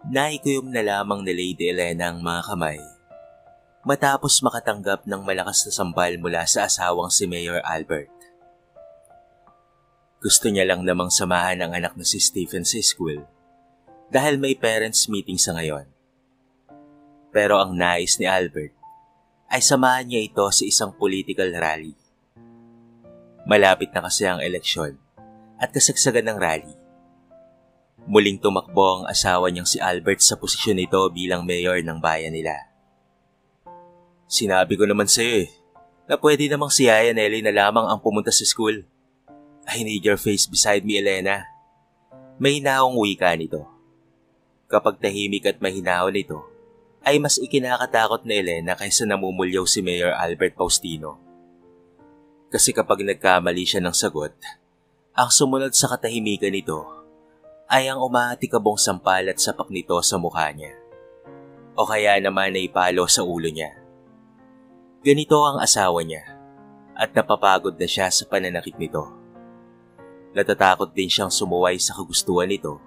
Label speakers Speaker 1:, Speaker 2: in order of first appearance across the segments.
Speaker 1: Naikuyom na lamang ni Lady Elena ang mga kamay matapos makatanggap ng malakas na sampal mula sa asawang si Mayor Albert. Gusto niya lang namang samahan ang anak na si Stephen sa school dahil may parents meeting sa ngayon. Pero ang nais ni Albert ay samahan niya ito sa isang political rally. Malapit na kasi ang eleksyon at kasagsagan ng rally. Muling tumakbo ang asawa niyang si Albert sa posisyon nito bilang mayor ng bayan nila. Sinabi ko naman sa'yo na pwede namang si Yaya Nelly na lamang ang pumunta sa school. I need your face beside me, Elena. May hinaong wika nito. Kapag tahimik at mahinahon nito, ay mas ikinakatakot na Elena kaysa namumulyaw si Mayor Albert Faustino. Kasi kapag nagkamali siya ng sagot, ang sumunod sa katahimikan nito ay ang umatikabong sampal at sapak nito sa mukha niya. O kaya naman ay palo sa ulo niya. Ganito ang asawa niya at napapagod na siya sa pananakit nito. Natatakot din siyang sumuway sa kagustuhan nito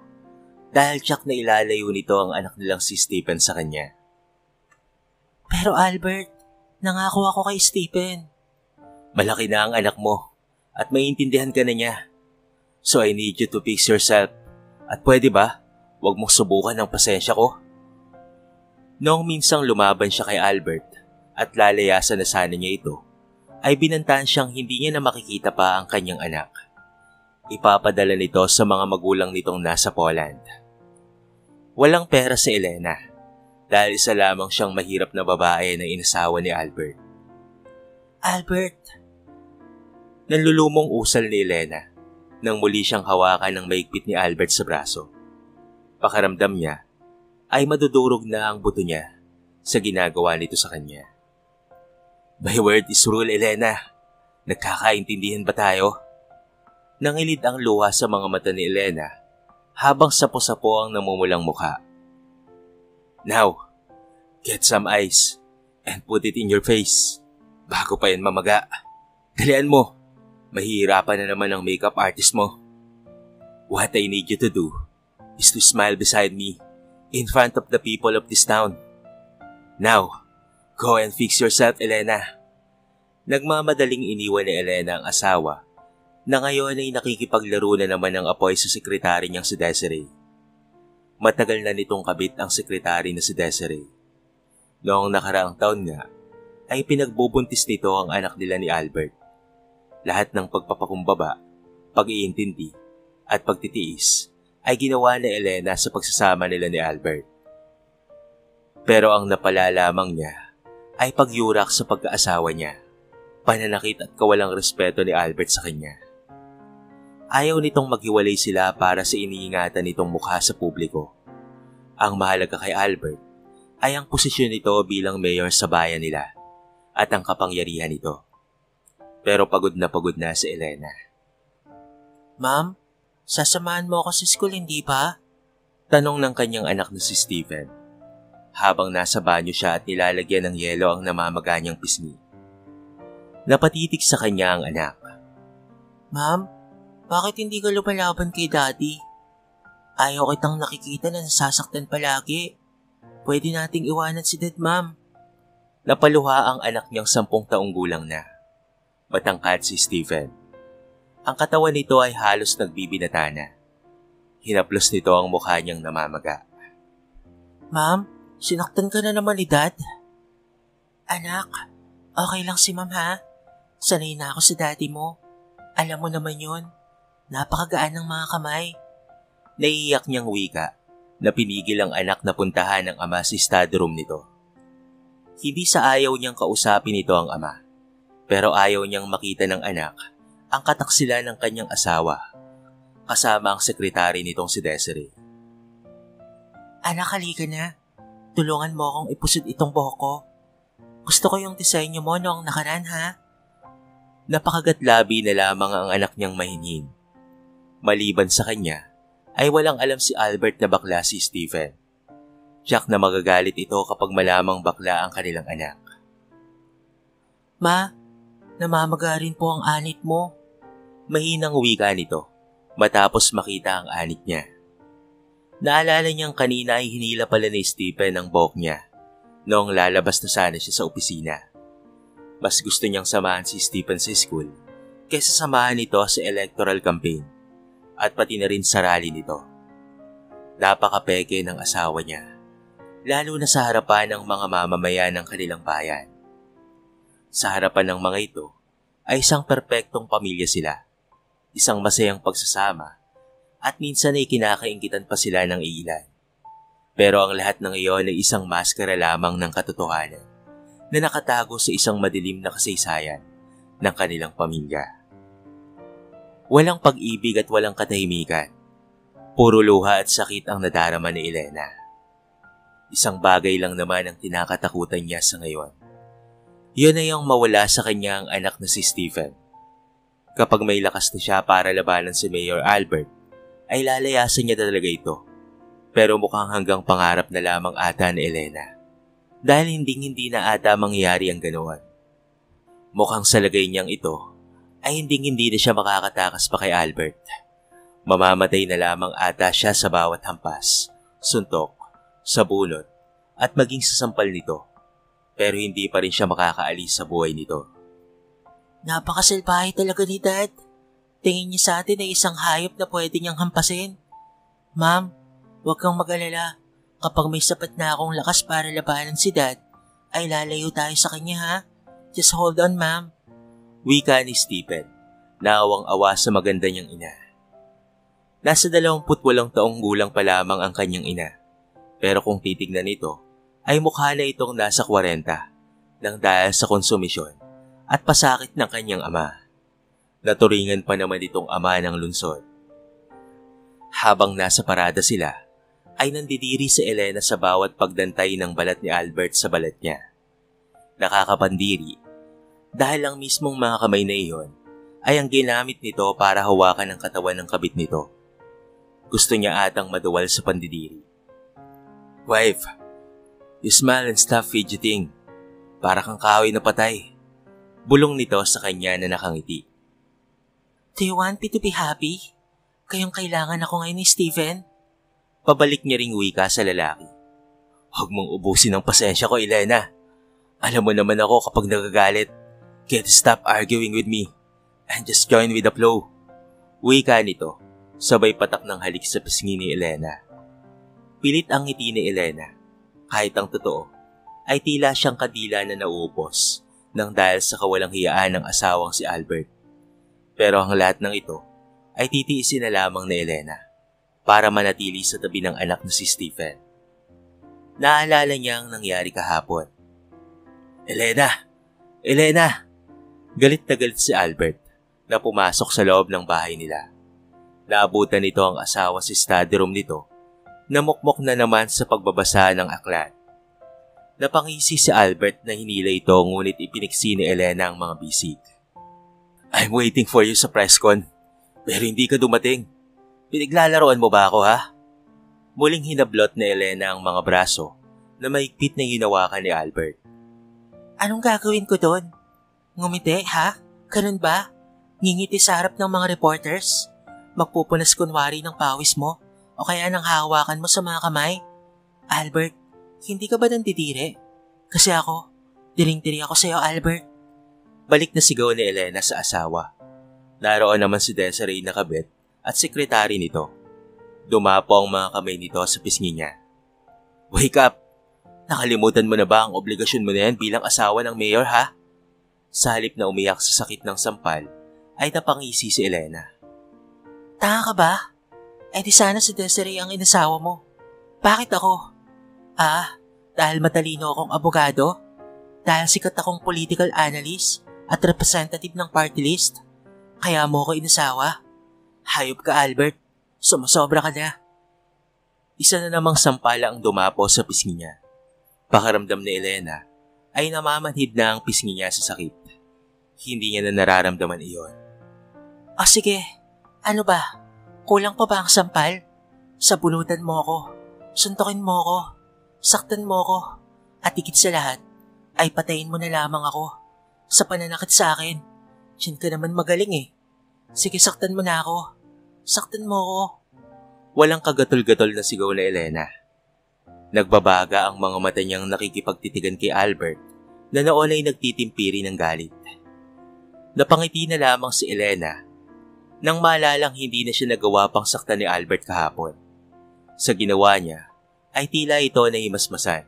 Speaker 1: dahil tiyak na ilalayo nito ang anak nilang si Stephen sa kanya.
Speaker 2: Pero Albert, nangako ako kay Stephen.
Speaker 1: Malaki na ang anak mo at maiintindihan ka na niya. So I need you to fix yourself. At pwede ba, huwag mong subukan ang pasensya ko? Noong minsang lumaban siya kay Albert at lalayasan na sana niya ito, ay binantaan siyang hindi niya na makikita pa ang kanyang anak. Ipapadala nito sa mga magulang nitong nasa Poland. Walang pera si Elena dahil isa lamang siyang mahirap na babae na inasawa ni Albert.
Speaker 2: Albert!
Speaker 1: Nanlulumong usal ni Elena nang muli siyang hawakan ng maigpit ni Albert sa braso. Pakaramdam niya ay madudurog na ang buto niya sa ginagawa nito sa kanya. By word is rule, Elena. Nagkakaintindihan ba tayo? Nangilid ang luha sa mga mata ni Elena habang sapo-sapo ang namumulang mukha. Now, get some ice and put it in your face bago pa yan mamaga. Dalian mo. Mahihirapan na naman ang makeup artist mo. What I need you to do is to smile beside me in front of the people of this town. Now, go and fix yourself, Elena. Nagmamadaling iniwan ni Elena ang asawa na ngayon ay nakikipaglaro na naman ng apoy sa sekretary niyang si Desiree. Matagal na nitong kabit ang sekretary na si Desiree. Noong nakaraang taon nga, ay pinagbubuntis nito ang anak nila ni Albert. Lahat ng pagpapakumbaba, pag-iintindi, at pagtitiis ay ginawa ni Elena sa pagsasama nila ni Albert. Pero ang napala lamang niya ay pagyurak sa pagkaasawa niya, pananakit at kawalang respeto ni Albert sa kanya. Ayaw nitong maghiwalay sila para sa iniingatan nitong mukha sa publiko. Ang mahalaga kay Albert ay ang posisyon nito bilang mayor sa bayan nila at ang kapangyarihan nito. Pero pagod na si Elena.
Speaker 2: Ma'am, sasamahan mo ako sa school, hindi ba?
Speaker 1: Tanong ng kanyang anak na si Stephen, habang nasa banyo siya at nilalagyan ng yelo ang namamaga niyang pisngi. Napatitig sa kanya ang anak.
Speaker 2: Ma'am, bakit hindi ka lumalaban kay Daddy? Ayaw kitang nakikita na nasasaktan palagi. Pwede nating iwanan si Dad, Ma'am.
Speaker 1: Napaluha ang anak niyang 10 taong gulang na. Matangkad si Stephen. Ang katawan nito ay halos nagbibinata na. Hinaplos nito ang mukha niyang namamaga.
Speaker 2: Ma'am, sinaktan ka na naman ni Dad. Anak, okay lang si Ma'am ha? Sanay na ako sa daddy mo. Alam mo naman yun. Napakagaan ng mga kamay.
Speaker 1: Naiiyak niyang wika na pinigil ang anak na puntahan ng ama sa study room nito. Hindi sa ayaw niyang kausapin ito ang ama. Pero ayaw niyang makita ng anak ang kataksilan ng kanyang asawa kasama ang sekretary nitong si Desiree.
Speaker 2: Anak, halika na. Tulungan mo akong ipusod itong buhok ko. Gusto ko yung disenyo mo noong nakaraan ha.
Speaker 1: Napakagatlabi na lamang ang anak niyang mahinhin. Maliban sa kanya, ay walang alam si Albert na bakla si Stephen. Tiyak na magagalit ito kapag malamang bakla ang kanilang anak.
Speaker 2: Ma, namamaga rin po ang anit mo.
Speaker 1: Mahinang wika nito matapos makita ang anit niya. Naalala niyang kanina ay hinila pala ni Stephen ang buhok niya noong lalabas na sana siya sa opisina. Mas gusto niyang samahan si Stephen sa school kaysa samahan nito sa electoral campaign at pati na rin sa rally nito. Napakapeke ng asawa niya, lalo na sa harapan ng mga mamamayan ng kanilang bayan. Sa harapan ng mga ito ay isang perpektong pamilya sila, isang masayang pagsasama, at minsan ay kinakainggitan pa sila ng ilan. Pero ang lahat ng iyon ay isang maskara lamang ng katotohanan na nakatago sa isang madilim na kasaysayan ng kanilang pamilya. Walang pag-ibig at walang katahimikan. Puro luha at sakit ang nadarama ni Elena. Isang bagay lang naman ang kinakatakutan niya sa ngayon. Yun ay ang mawala sa kanya ang anak na si Stephen. Kapag may lakas na siya para labanan si Mayor Albert, ay lalayasan niya talaga ito. Pero mukhang hanggang pangarap na lamang ata ni Elena. Dahil hindi na ata mangyayari ang ganoon. Mukhang sa lagay niyang ito, ay hindi na siya makakatakas pa kay Albert. Mamamatay na lamang ata siya sa bawat hampas, suntok, sabunot, at maging sasampal nito. Pero hindi pa rin siya makakaalis sa buhay nito.
Speaker 2: Napakasalbahe talaga ni Dad. Tingin niya sa atin ay isang hayop na pwede niyang hampasin. Ma'am, huwag kang mag-alala. Kapag may sapat na akong lakas para labanan si Dad, ay lalayo tayo sa kanya ha. Just hold on, ma'am.
Speaker 1: Wika ni Stephen, naawang-awa sa maganda niyang ina. Nasa 28 taong gulang pa lamang ang kanyang ina. Pero kung titignan ito, ay mukha na itong nasa 40 nang dahil sa konsumisyon at pasakit ng kanyang ama. Naturingan pa naman itong ama ng lungsod. Habang nasa parada sila, ay nandidiri si Elena sa bawat pagdantay ng balat ni Albert sa balat niya. Nakakapandiri dahil ang mismong mga kamay na iyon ay ang ginamit nito para hawakan ang katawan ng kabit nito. Gusto niya atang maduwal sa pandidiri. Wife, you smile and stop fidgeting. Para kang kahoy na patay. Bulong nito sa kanya na nakangiti.
Speaker 2: Do you want me to be happy? Kayong kailangan ako ngayon ni Stephen?
Speaker 1: Pabalik niya ring wika sa lalaki. Huwag mong ubusin ang pasensya ko, Elena. Alam mo naman ako kapag nagagalit. Kaya stop arguing with me and just join with the flow. Wika nito, sabay patak ng halik sa pisngi ni Elena. Pilit ang ngiti ni Elena, kahit ang totoo, ay tila siyang kadila na nauupos nang dahil sa kawalang hiyaan ng asawang si Albert. Pero ang lahat ng ito ay titiisin na lamang ni Elena para manatili sa tabi ng anak na si Stephen. Naalala niya ang nangyari kahapon. Elena! Elena! Galit na galit si Albert na pumasok sa loob ng bahay nila. Naabutan nito ang asawa sa study room nito na mukmok na naman sa pagbabasa ng aklat. Napangisi si Albert na hinila ito ngunit ipiniksi ni Elena ang mga bisig. I'm waiting for you sa press con, pero hindi ka dumating. Pinaglalaroan mo ba ako ha? Muling hinablot ni Elena ang mga braso na mahigpit na hinawakan ni Albert.
Speaker 2: Anong gagawin ko doon? Ngumiti, ha? Ganun ba? Ngingiti sa harap ng mga reporters? Magpupunas kunwari ng pawis mo? O kaya nang hawakan mo sa mga kamay? Albert, hindi ka ba nandidiri? Kasi ako, diring-diri ako sa'yo, Albert.
Speaker 1: Balik na sigaw ni Elena sa asawa. Naroon naman si Desiree na kabit at sekretary nito. Dumapo ang mga kamay nito sa pisngi niya. Wake up! Nakalimutan mo na ba ang obligasyon mo na yan bilang asawa ng mayor, ha? Sa halip na umiyak sa sakit ng sampal, ay napangisi si Elena.
Speaker 2: Tanga ka ba? Eh di sana si Desiree ang inasawa mo. Bakit ako? Dahil matalino akong abogado? Dahil sikat akong political analyst at representative ng party list? Kaya mo ako inasawa? Hayop ka, Albert. Sumusobra ka na.
Speaker 1: Isa na namang sampala ang dumapo sa pisngi niya. Pakaramdam ni Elena ay namamanhid na ang pisngi niya sa sakit. Hindi niya na nararamdaman iyon.
Speaker 2: Sige. Ano ba? Kulang pa ba ang sampal? Sabunutan mo ako. Suntukin mo ako. Saktan mo ako. At higit sa lahat, ay patayin mo na lamang ako. Sa pananakit sa akin. Diyan ka naman magaling eh. Sige, saktan mo na ako. Saktan mo ako.
Speaker 1: Walang kagatol-gatol na sigaw na Elena. Nagbabaga ang mga mata niyang nakikipagtitigan kay Albert na noon ay nagtitimpiri ng galit. Napangiti na lamang si Elena nang maalalang hindi na siya nagawa pang saktan ni Albert kahapon. Sa ginawa niya ay tila ito na himasmasan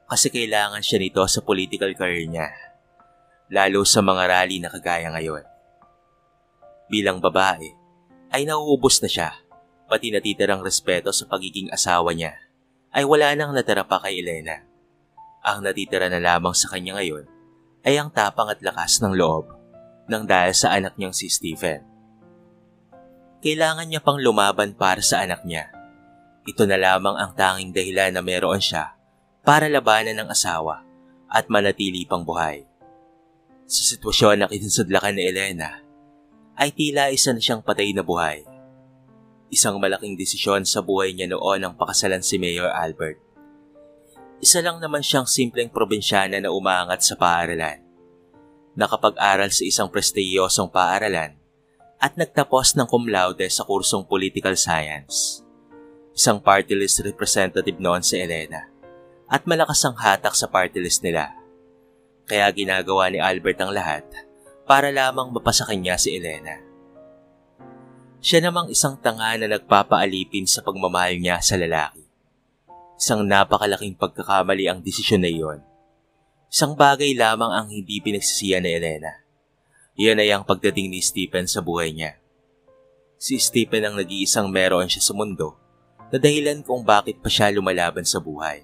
Speaker 1: kasi kailangan siya nito sa political career niya, lalo sa mga rally na kagaya ngayon. Bilang babae ay nauubos na siya, pati natitirang respeto sa pagiging asawa niya ay wala nang natira pa kay Elena. Ang natitira na lamang sa kanya ngayon ay ang tapang at lakas ng loob nang dahil sa anak niyang si Stephen. Kailangan niya pang lumaban para sa anak niya. Ito na lamang ang tanging dahilan na meron siya para labanan ng asawa at manatili pang buhay. Sa sitwasyon na kinasudlakan ni Elena, ay tila isa na siyang patay na buhay. Isang malaking desisyon sa buhay niya noon ang pakasalan si Mayor Albert. Isa lang naman siyang simpleng probinsyana na umaangat sa paaralan. Nakapag-aral sa isang prestiyosong paaralan at nagtapos ng cum laude sa kursong Political Science. Isang party list representative noon si Elena at malakas ang hatak sa party list nila. Kaya ginagawa ni Albert ang lahat para lamang mapasa kanya si Elena. Siya namang isang tanga na nagpapaalipin sa pagmamahal niya sa lalaki. Isang napakalaking pagkakamali ang desisyon na iyon. Isang bagay lamang ang hindi pinagsisiyan ni Elena. Iyan ay ang pagdating ni Stephen sa buhay niya. Si Stephen ang nag-iisang meron siya sa mundo na dahilan kung bakit pa siya lumalaban sa buhay.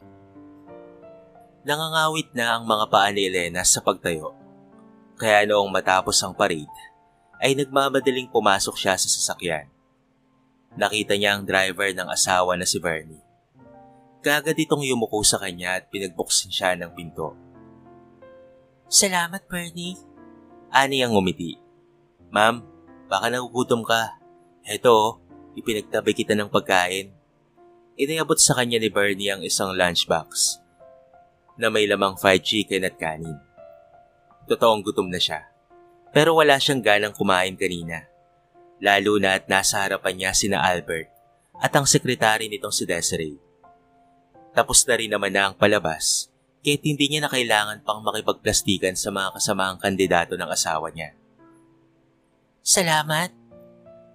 Speaker 1: Nangangawit na ang mga paa ni Elena sa pagtayo. Kaya noong matapos ang parade, ay nagmamadaling pumasok siya sa sasakyan. Nakita niya ang driver ng asawa na si Bernie. Kaagad itong yumuko sa kanya at pinagbuksin siya ng pinto.
Speaker 2: Salamat, Bernie.
Speaker 1: Ani ang ngumiti. Ma'am, baka nagugutom ka. Heto, ipinagtabi kita ng pagkain. Inayabot sa kanya ni Bernie ang isang lunchbox na may lamang fried chicken at kanin. Totoong gutom na siya. Pero wala siyang ganang kumain kanina. Lalo na at nasa harapan niya sina Albert at ang sekretary nitong si Desiree. Tapos na rin naman na ang palabas, kahit hindi niya na kailangan pang makipagplastikan sa mga kasamaang kandidato ng asawa niya.
Speaker 2: Salamat.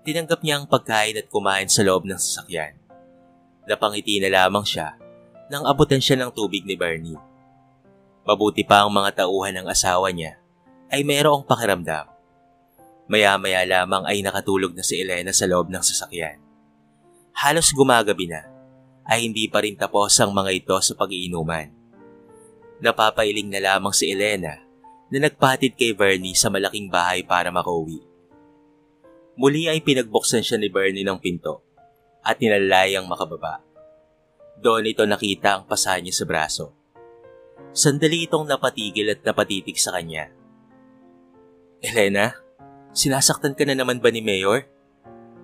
Speaker 1: Tinanggap niya ang pagkain at kumain sa loob ng sasakyan. Napangiti na lamang siya nang abutan siya ng tubig ni Bernie. Mabuti pa ang mga tauhan ng asawa niya ay mayroong pakiramdam. Maya-maya lamang ay nakatulog na si Elena sa loob ng sasakyan. Halos gumagabi na, ay hindi pa rin tapos ang mga ito sa pag-iinuman. Napapailing na lamang si Elena na nagpatid kay Bernie sa malaking bahay para makauwi. Muli ay pinagbuksan siya ni Bernie ng pinto at nilalayang makababa. Doon ito nakita ang pasa niya sa braso. Sandali itong napatigil at napatitig sa kanya. Elena, sinasaktan ka na naman ba ni Mayor?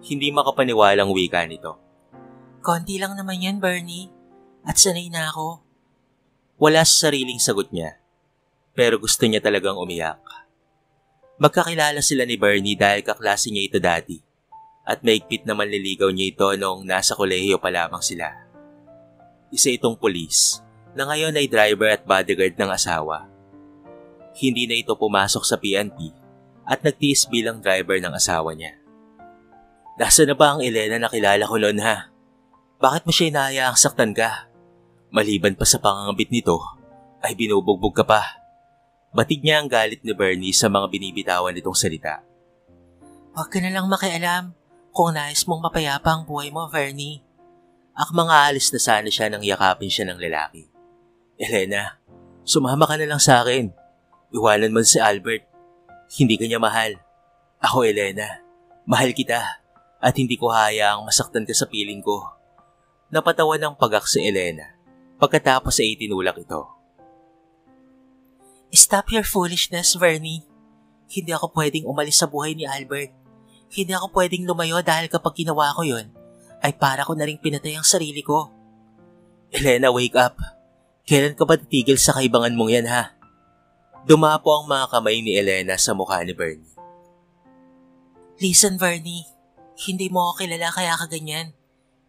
Speaker 1: Hindi makapaniwalang wika nito.
Speaker 2: Konti lang naman yan, Bernie. At sanay na ako.
Speaker 1: Wala sa sariling sagot niya, pero gusto niya talagang umiyak. Magkakilala sila ni Bernie dahil kaklase niya ito dati at maigpit na manliligaw niya ito noong nasa kolehiyo pa lamang sila. Isa itong pulis na ngayon ay driver at bodyguard ng asawa. Hindi na ito pumasok sa PNP at nagtiis bilang driver ng asawa niya. Nasaan na ba ang Elena na kilala ko noon ha? Bakit mo siya inahayaang saktan ka? Maliban pa sa pangangabit nito, ay binubugbog ka pa. Batig niya ang galit ni Bernie sa mga binibitawan nitong salita.
Speaker 2: Huwag ka na lang makialam kung nais mong mapayapa ang buhay mo, Bernie.
Speaker 1: Mga alis na sana siya nang yakapin siya ng lalaki. Elena, sumama ka na lang sa akin. Iwanan mo si Albert. Hindi ka niya mahal. Ako, Elena, mahal kita at hindi ko hayaang masaktan ka sa piling ko. Napatawa ng pagak si Elena pagkatapos ay itinulak ito.
Speaker 2: Stop your foolishness, Bernie. Hindi ako pwedeng umalis sa buhay ni Albert. Hindi ako pwedeng lumayo dahil kapag ginawa ko yon, ay para ko na rin pinatay ang sarili ko.
Speaker 1: Elena, wake up. Kailan ka ba titigil sa kaibangan mong yan ha? Dumapo ang mga kamay ni Elena sa mukha ni Bernie.
Speaker 2: Listen, Bernie. Hindi mo ako kilala kaya ka ganyan.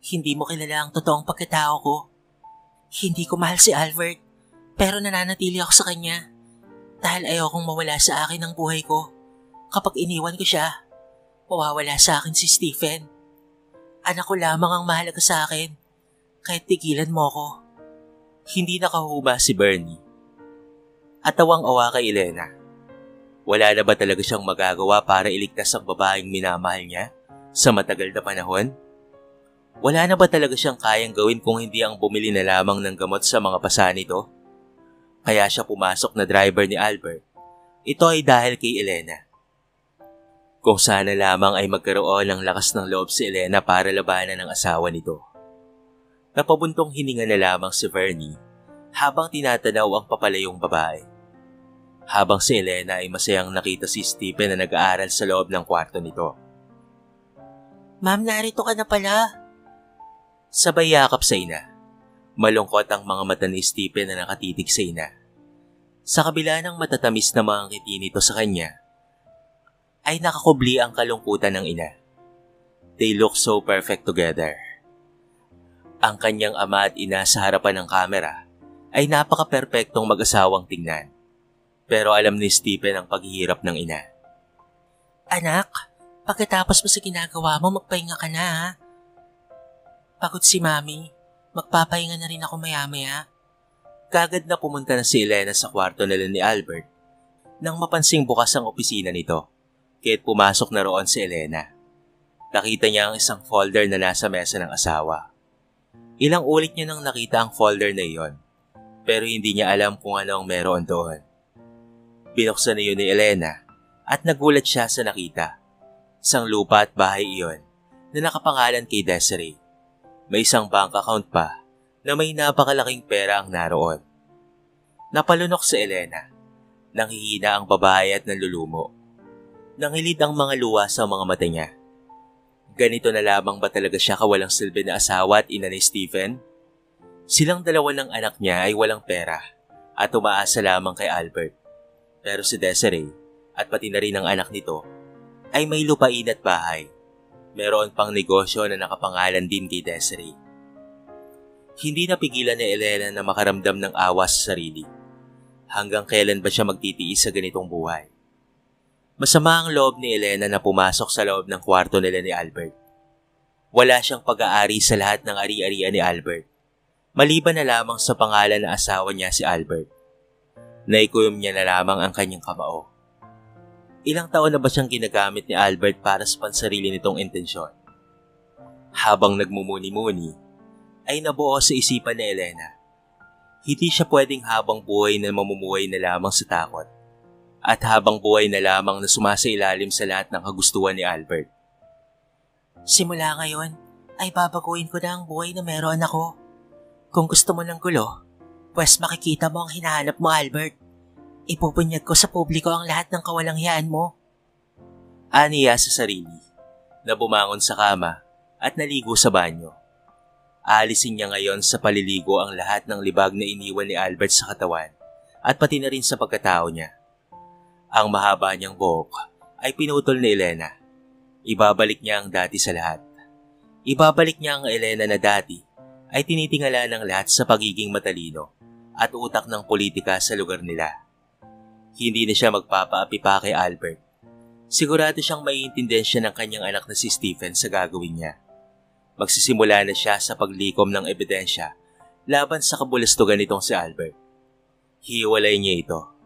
Speaker 2: Hindi mo kilala ang totoong pagkatao ko. Hindi ko mahal si Albert, pero nananatili ako sa kanya dahil ayokong mawala sa akin ang buhay ko. Kapag iniwan ko siya, mawawala sa akin si Stephen. Anak ko lamang ang mahalaga sa akin, kahit tigilan mo ko.
Speaker 1: Hindi nakahuma si Bernie. At tawang-awa kay Elena. Wala na ba talaga siyang magagawa para iligtas ang babaeng minamahal niya sa matagal na panahon? Wala na ba talaga siyang kayang gawin kung hindi ang bumili na lamang ng gamot sa mga pasa nito? Kaya siya pumasok na driver ni Albert. Ito ay dahil kay Elena. Kung sana lamang ay magkaroon ng lakas ng loob si Elena para labanan ang asawa nito. Napabuntong hininga na lamang si Bernie habang tinatanaw ang papalayong babae. Habang si Elena ay masayang nakita si Stephen na nag-aaral sa loob ng kwarto nito.
Speaker 2: Ma'am, narito ka na pala.
Speaker 1: Sabay yakap sa ina. Malungkot ang mga mata ni Stephen na nakatitig sa ina. Sa kabila ng matatamis na mga ngiti nito sa kanya, ay nakakubli ang kalungkutan ng ina. They look so perfect together. Ang kanyang ama at ina sa harapan ng kamera ay napaka-perpektong mag-asawang tingnan. Pero alam ni Stephen ang paghihirap ng ina.
Speaker 2: Anak, pagkatapos mo sa ginagawa mo, magpahinga ka na ha. Pagod si Mami, magpapahinga na rin ako maya-maya.
Speaker 1: Kagad na pumunta na si Elena sa kwarto nila ni Albert nang mapansing bukas ang opisina nito. Kaya't pumasok na roon si Elena. Nakita niya ang isang folder na nasa mesa ng asawa. Ilang ulit niya nang nakita ang folder na iyon, pero hindi niya alam kung ano ang meron doon. Binuksan na yun ni Elena at nagulat siya sa nakita. Isang lupa at bahay iyon na nakapangalan kay Desiree. May isang bank account pa na may napakalaking pera ang naroon. Napalunok si Elena. Nanghihina ang babae at nanlulumo. Nangilid ang mga luha sa mga mata niya. Ganito na lamang ba talaga siya kawalang silbi na asawa at ina ni Stephen? Silang dalawa ng anak niya ay walang pera at umaasa lamang kay Albert. Pero si Desiree at pati na rin ang anak nito ay may lupain at bahay. Meron pang negosyo na nakapangalan din kay Desiree. Hindi napigilan ni Elena na makaramdam ng awa sa sarili. Hanggang kailan ba siya magtitiis sa ganitong buhay? Masama ang loob ni Elena na pumasok sa loob ng kwarto nila ni Albert. Wala siyang pag-aari sa lahat ng ari-arian ni Albert, maliban na lamang sa pangalan na asawa niya si Albert. Naikuyom niya na lamang ang kanyang kamao. Ilang taon na ba siyang ginagamit ni Albert para sa pansarili nitong intensyon? Habang nagmumuni-muni, ay nabuo sa isipan ni Elena. Hindi siya pwedeng habang buhay na mamumuhay na lamang sa takot at habang buhay na lamang na sumasailalim sa lahat ng kagustuhan ni Albert.
Speaker 2: Simula ngayon, ay babaguhin ko na ang buhay na meron ako. Kung gusto mo ng gulo, pwes makikita mo ang hinahanap mo, Albert. Ipupunyag ko sa publiko ang lahat ng kawalanghiyaan mo.
Speaker 1: Aniya sa sarili, na bumangon sa kama at naligo sa banyo. Aalisin niya ngayon sa paliligo ang lahat ng libag na iniwan ni Albert sa katawan at pati na rin sa pagkatao niya. Ang mahaba niyang buhok ay pinutol ni Elena. Ibabalik niya ang dati sa lahat. Ibabalik niya ang Elena na dati ay tinitingala ng lahat sa pagiging matalino at utak ng politika sa lugar nila. Hindi na siya magpapaapi pa kay Albert. Sigurado siyang maiintindihan siya ng kanyang anak na si Stephen sa gagawin niya. Magsisimula na siya sa paglikom ng ebidensya laban sa kabulastugan nitong si Albert. Hiwalay niya ito.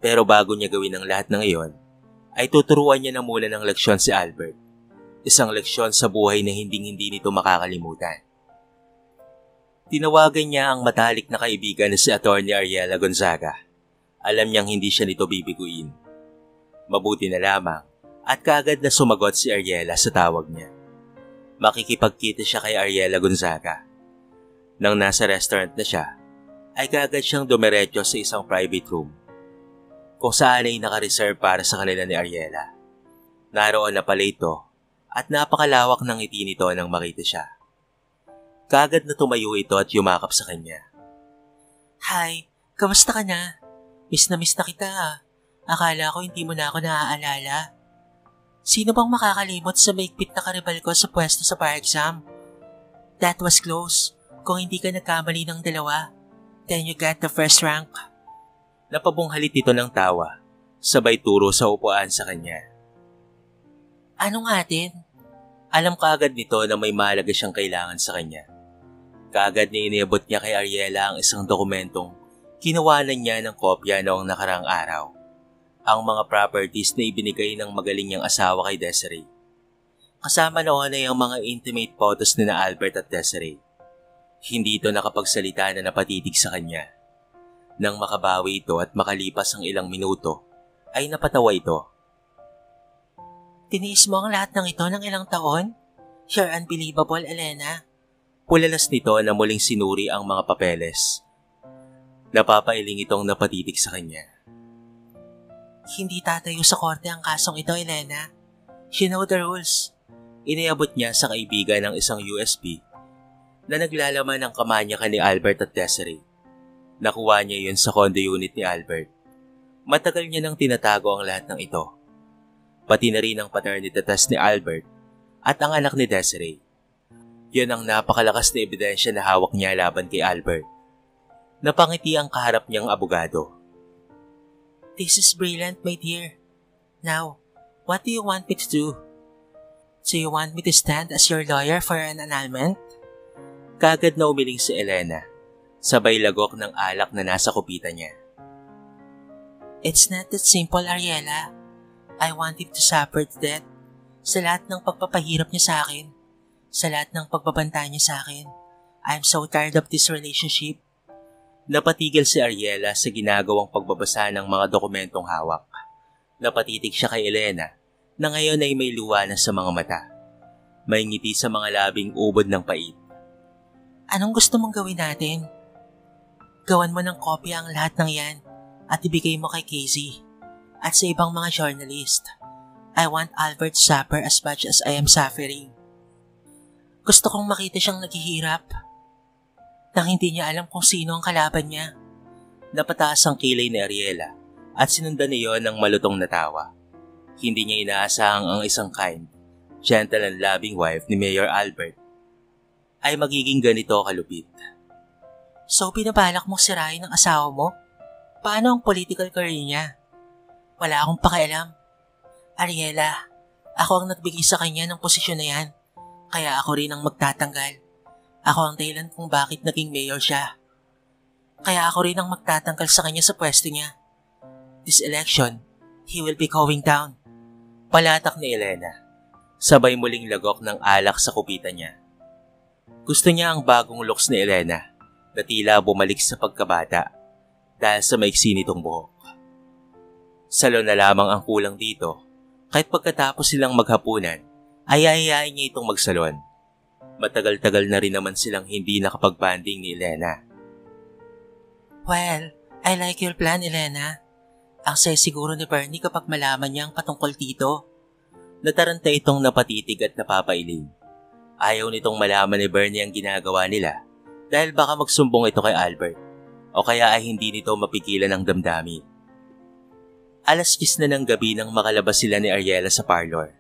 Speaker 1: Pero bago niya gawin ang lahat ng iyon, ay tuturuan niya na muna ng leksyon si Albert. Isang leksyon sa buhay na hinding-hindi nito makakalimutan. Tinawagan niya ang matalik na kaibigan na si Atty. Ariela Gonzaga. Alam niyang hindi siya nito bibiguin. Mabuti na lamang at kaagad na sumagot si Ariela sa tawag niya. Makikipagkita siya kay Ariela Gonzaga. Nang nasa restaurant na siya, ay kaagad siyang dumiretso sa isang private room kung saan ay naka-reserve para sa kanila ni Ariela. Naroon na pala ito at napakalawak ng ngiti nito nang makita siya. Kaagad na tumayo ito at yumakap sa kanya.
Speaker 2: Hi, kamusta ka na? Miss na kita ah. Akala ko hindi mo na ako naaalala. Sino bang makakalimot sa maigpit na karibal ko sa pwesto sa bar exam? That was close. Kung hindi ka nagkamali ng dalawa, then you got the first rank.
Speaker 1: Napabunghalit ito ng tawa, sabay turo sa upuan sa kanya.
Speaker 2: Ano nga din?
Speaker 1: Alam kaagad nito na may mahalaga siyang kailangan sa kanya. Kaagad na iniabot niya kay Ariela ang isang dokumentong kinuwanan niya ng kopya noong nakaraang araw. Ang mga properties na ibinigay ng magaling niyang asawa kay Desiree. Kasama noon ay ang mga intimate photos ni na Albert at Desiree. Hindi ito nakapagsalita na napatitig sa kanya. Nang makabawi ito at makalipas ang ilang minuto, ay napatawa ito.
Speaker 2: Tiniis mo ang lahat ng ito ng ilang taon? You're unbelievable, Elena.
Speaker 1: Pulalas nito na muling sinuri ang mga papeles. Napapailing itong napatitig sa kanya.
Speaker 2: Hindi tatayo sa korte ang kasong ito, Elena. You know the rules.
Speaker 1: Iniabot niya sa kaibigan ng isang USB na naglalaman ng kamanyakan ni Albert at Desiree. Nakuha niya yun sa condo unit ni Albert. Matagal niya nang tinatago ang lahat ng ito. Pati na rin ang paternity test ni Albert at ang anak ni Desiree. Yun ang napakalakas na ebidensya na hawak niya laban kay Albert. Napangiti ang kaharap niyang abogado.
Speaker 2: This is brilliant, my dear. Now, what do you want me to do? Do you want me to stand as your lawyer for an annulment?
Speaker 1: Kagad na umiling si Elena, sabay lagok ng alak na nasa kupitan niya.
Speaker 2: It's not that simple, Ariela. I want him to suffer to death sa lahat ng pagpapahirap niya sa akin, sa lahat ng pagbabanta niya sa akin. I'm so tired of this relationship.
Speaker 1: Napatigil si Ariela sa ginagawang pagbabasa ng mga dokumentong hawak. Napatitig siya kay Elena na ngayon ay may luha na sa mga mata. May ngiti sa mga labing ubod ng pait.
Speaker 2: Anong gusto mong gawin natin? Gawan mo ng kopya ang lahat ng yan at ibigay mo kay Casey at sa ibang mga journalist. I want Albert to suffer as much as I am suffering. Gusto kong makita siyang naghihirap nang hindi niya alam kung sino ang kalaban niya.
Speaker 1: Napataas ang kilay ni Ariela at sinundan niyo ng malutong na tawa. Hindi niya inaasahang ang isang kind, gentle and loving wife ni Mayor Albert ay magiging ganito kalupit.
Speaker 2: So pinabalak mong sirain ang asawa mo? Paano ang political career niya? Wala akong pakialam. Ariela, ako ang nagbigay sa kanya ng posisyon na yan. Kaya ako rin ang magtatanggal. Ako ang dahilan kung bakit naging mayor siya. Kaya ako rin ang magtatanggal sa kanya sa pwesto niya. This election, he will be going down.
Speaker 1: Palatak ni Elena. Sabay muling lagok ng alak sa kupitan niya. Gusto niya ang bagong looks ni Elena na tila bumalik sa pagkabata dahil sa maiksi nitong buhok. Salon na lamang ang kulang dito, kahit pagkatapos silang maghapunan, ay ayayain niya itong magsalon. Matagal-tagal na rin naman silang hindi nakapag-banding ni Elena.
Speaker 2: Well, I like your plan, Elena. Ang saya siguro ni Bernie kapag malaman niya ang patungkol dito.
Speaker 1: Nataranta itong napatitig at napapailing. Ayaw nitong malaman ni Bernie ang ginagawa nila dahil baka magsumbong ito kay Albert o kaya ay hindi nito mapigilan ang damdamin. 10:00 na ng gabi nang makalabas sila ni Ariela sa parlor.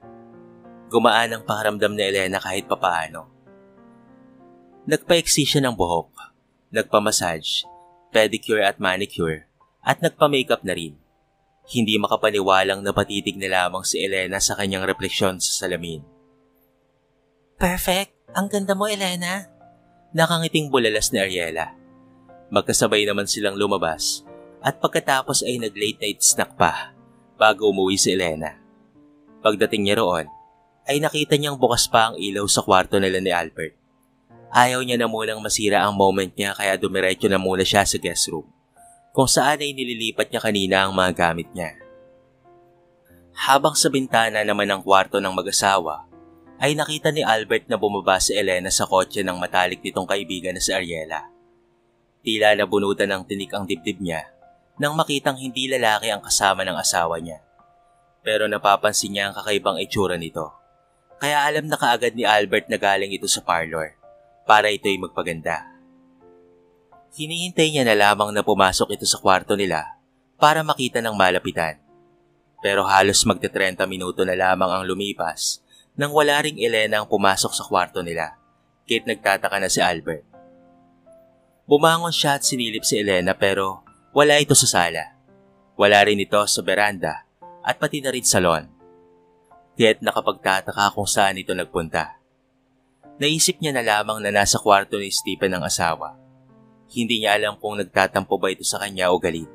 Speaker 1: Gumaan ang pakiramdam ni Elena kahit papaano. Nagpa-exi siya ng buhok, nagpa-massage, pedicure at manicure, at nagpa-makeup na rin. Hindi makapaniwalang napatitig na lamang si Elena sa kanyang refleksyon sa salamin.
Speaker 2: Perfect! Ang ganda mo, Elena!
Speaker 1: Nakangiting bulalas ni Ariela. Magkasabay naman silang lumabas at pagkatapos ay nag-late night snack pa bago umuwi si Elena. Pagdating niya roon, ay nakita niyang bukas pa ang ilaw sa kwarto nila ni Albert. Ayaw niya na munang masira ang moment niya kaya dumiretso na muna siya sa guest room, kung saan ay nililipat niya kanina ang mga gamit niya. Habang sa bintana naman ng kwarto ng mag-asawa, ay nakita ni Albert na bumaba si Elena sa kotse ng matalik nitong kaibigan na si Ariela. Tila nabunutan ng tinik ang dibdib niya nang makitang hindi lalaki ang kasama ng asawa niya. Pero napapansin niya ang kakaibang itsura nito. Kaya alam na kaagad ni Albert na galing ito sa parlor para ito'y magpaganda. Hinihintay niya na lamang na pumasok ito sa kwarto nila para makita ng malapitan. Pero halos magte-30 minuto na lamang ang lumipas nang wala ring Elena ang pumasok sa kwarto nila kahit nagtataka na si Albert. Bumangon siya at sinilip si Elena pero wala ito sa sala. Wala rin ito sa beranda at pati na rin salon. Kaya't nakapagtataka kung saan ito nagpunta. Naisip niya na lamang na nasa kwarto ni Stephen ang asawa. Hindi niya alam kung nagtatampo ba ito sa kanya o galit.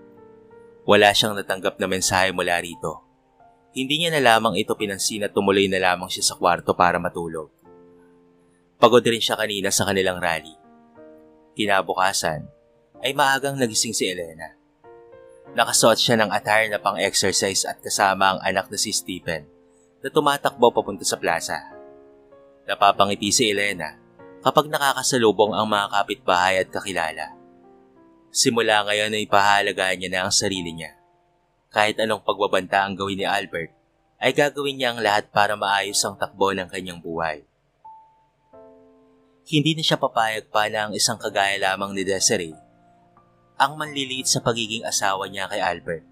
Speaker 1: Wala siyang natanggap na mensahe mula rito. Hindi niya na lamang ito pinansin at tumuloy na lamang siya sa kwarto para matulog. Pagod rin siya kanina sa kanilang rally. Kinabukasan ay maagang nagising si Elena. Nakasuot siya ng attire na pang-exercise at kasama ang anak na si Stephen na tumatakbo papunta sa plaza. Napapangiti si Elena kapag nakakasalubong ang mga kapitbahay at kakilala. Simula ngayon ay pahalagaan niya na ang sarili niya. Kahit anong pagbabanta ang gawin ni Albert, ay gagawin niya ang lahat para maayos ang takbo ng kanyang buhay. Hindi na siya papayag pa na ang isang kagaya lamang ni Desiree ang manliliit sa pagiging asawa niya kay Albert.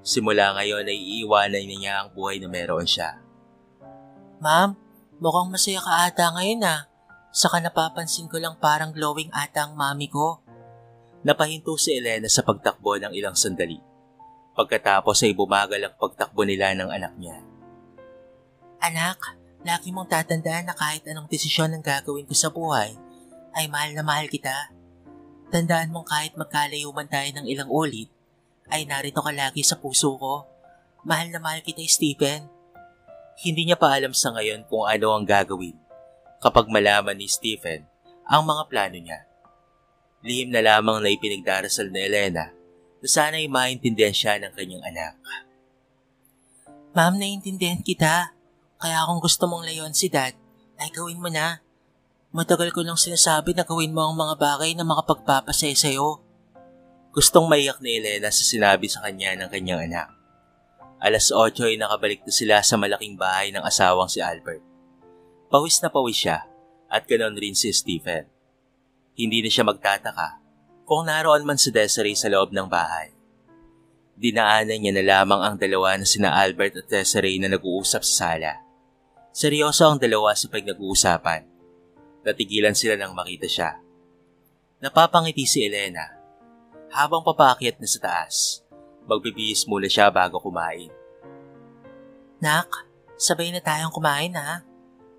Speaker 1: Simula ngayon ay iiwanan niya ang buhay na meron siya.
Speaker 2: Ma'am, mukhang masaya ka ata ngayon ah. Saka napapansin ko lang parang glowing ata ang mami ko.
Speaker 1: Napahinto si Elena sa pagtakbo ng ilang sandali. Pagkatapos ay bumagal ang pagtakbo nila ng anak niya.
Speaker 2: Anak, lagi mong tatandaan na kahit anong desisyon ang gagawin ko sa buhay, ay mahal na mahal kita. Tandaan mong kahit magkalayo man tayo ng ilang ulit, ay narito ka lagi sa puso ko. Mahal na mahal kita, Stephen.
Speaker 1: Hindi niya pa alam sa ngayon kung ano ang gagawin kapag malaman ni Stephen ang mga plano niya. Lihim na lamang na ipinagdarasal ni Elena na sana'y maintindihan siya ng kanyang anak.
Speaker 2: Ma'am, naiintindihan kita. Kaya kung gusto mong layon si Dad, ay gawin mo na. Matagal ko nang sinasabi na gawin mo ang mga bagay na makapagpapasaya sa'yo.
Speaker 1: Gustong maiyak ni Elena sa sinabi sa kanya ng kanyang anak. 8:00 ay nakabalik na sila sa malaking bahay ng asawang si Albert. Pawis na pawis siya at ganoon rin si Stephen. Hindi na siya magtataka kung naroon man si Desiree sa loob ng bahay. Dinaanan niya na lamang ang dalawa na sina Albert at Desiree na nag-uusap sa sala. Seryoso ang dalawa sa pag-nag-uusapan. Natigilan sila nang makita siya. Napapangiti si Elena. Habang papaakyat na sa taas, magbibihis muna siya bago kumain.
Speaker 2: Nak, sabay na tayong kumain ha?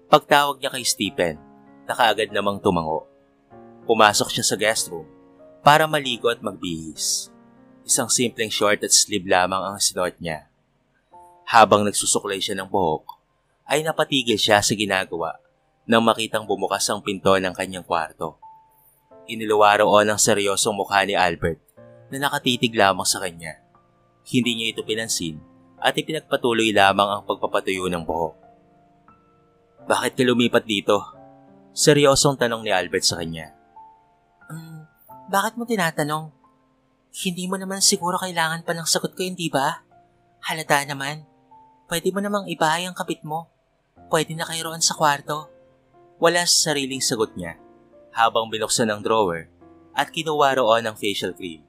Speaker 1: Pagtawag niya kay Stephen, nakaagad namang tumango. Pumasok siya sa guest room para maligo at magbihis. Isang simpleng short at sleeve lamang ang sinuot niya. Habang nagsusuklay siya ng buhok, ay napatigil siya sa ginagawa nang makitang bumukas ang pinto ng kanyang kwarto. Iniluwa roon ang seryosong mukha ni Albert na nakatitig lamang sa kanya. Hindi niya ito pinansin at ipinagpatuloy lamang ang pagpapatuyo ng buhok. Bakit ka lumipat dito? Seryosong tanong ni Albert sa kanya.
Speaker 2: Bakit mo tinatanong? Hindi mo naman siguro kailangan pa ng sagot ko, hindi ba? Halata naman. Pwede mo namang ibahay ang kapit mo. Pwede na kayo roon sa kwarto. Wala sa sariling sagot niya habang binuksan ang drawer at kinuha roon ang facial cream.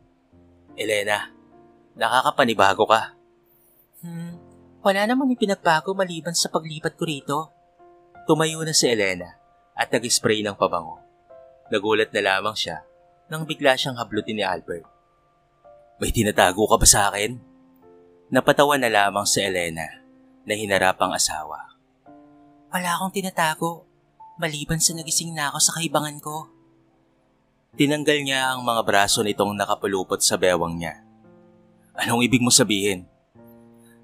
Speaker 2: Elena, nakakapanibago ka. Wala namang ipinagbago maliban sa paglipat ko rito.
Speaker 1: Tumayo na si Elena at nag-spray ng pabango. Nagulat na lamang siya nang bigla siyang hablutin ni Albert. May tinatago ka ba sa akin? Napatawa na lamang si Elena na hinarap ang asawa.
Speaker 2: Wala akong tinatago. Maliban sa nagising na ako sa kaibangan ko.
Speaker 1: Tinanggal niya ang mga braso nitong nakapulupot sa bewang niya. Anong ibig mo sabihin?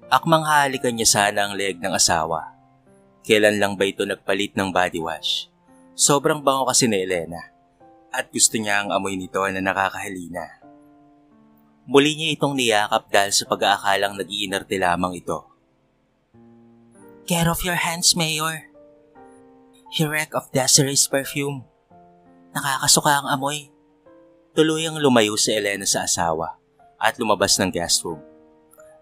Speaker 1: Akmang halikan niya sana ang leeg ng asawa. Kailan lang ba ito nagpalit ng body wash? Sobrang bango kasi ni Elena at gusto niya ang amoy nito na nakakahalina. Muli niya itong niyakap dahil sa pag-aakalang nag-iinarte lamang ito.
Speaker 2: Get off your hands, Mayor. You reek of Desiree's perfume. Nakakasuka ang amoy.
Speaker 1: Tuluyang lumayo si Elena sa asawa at lumabas ng guest room.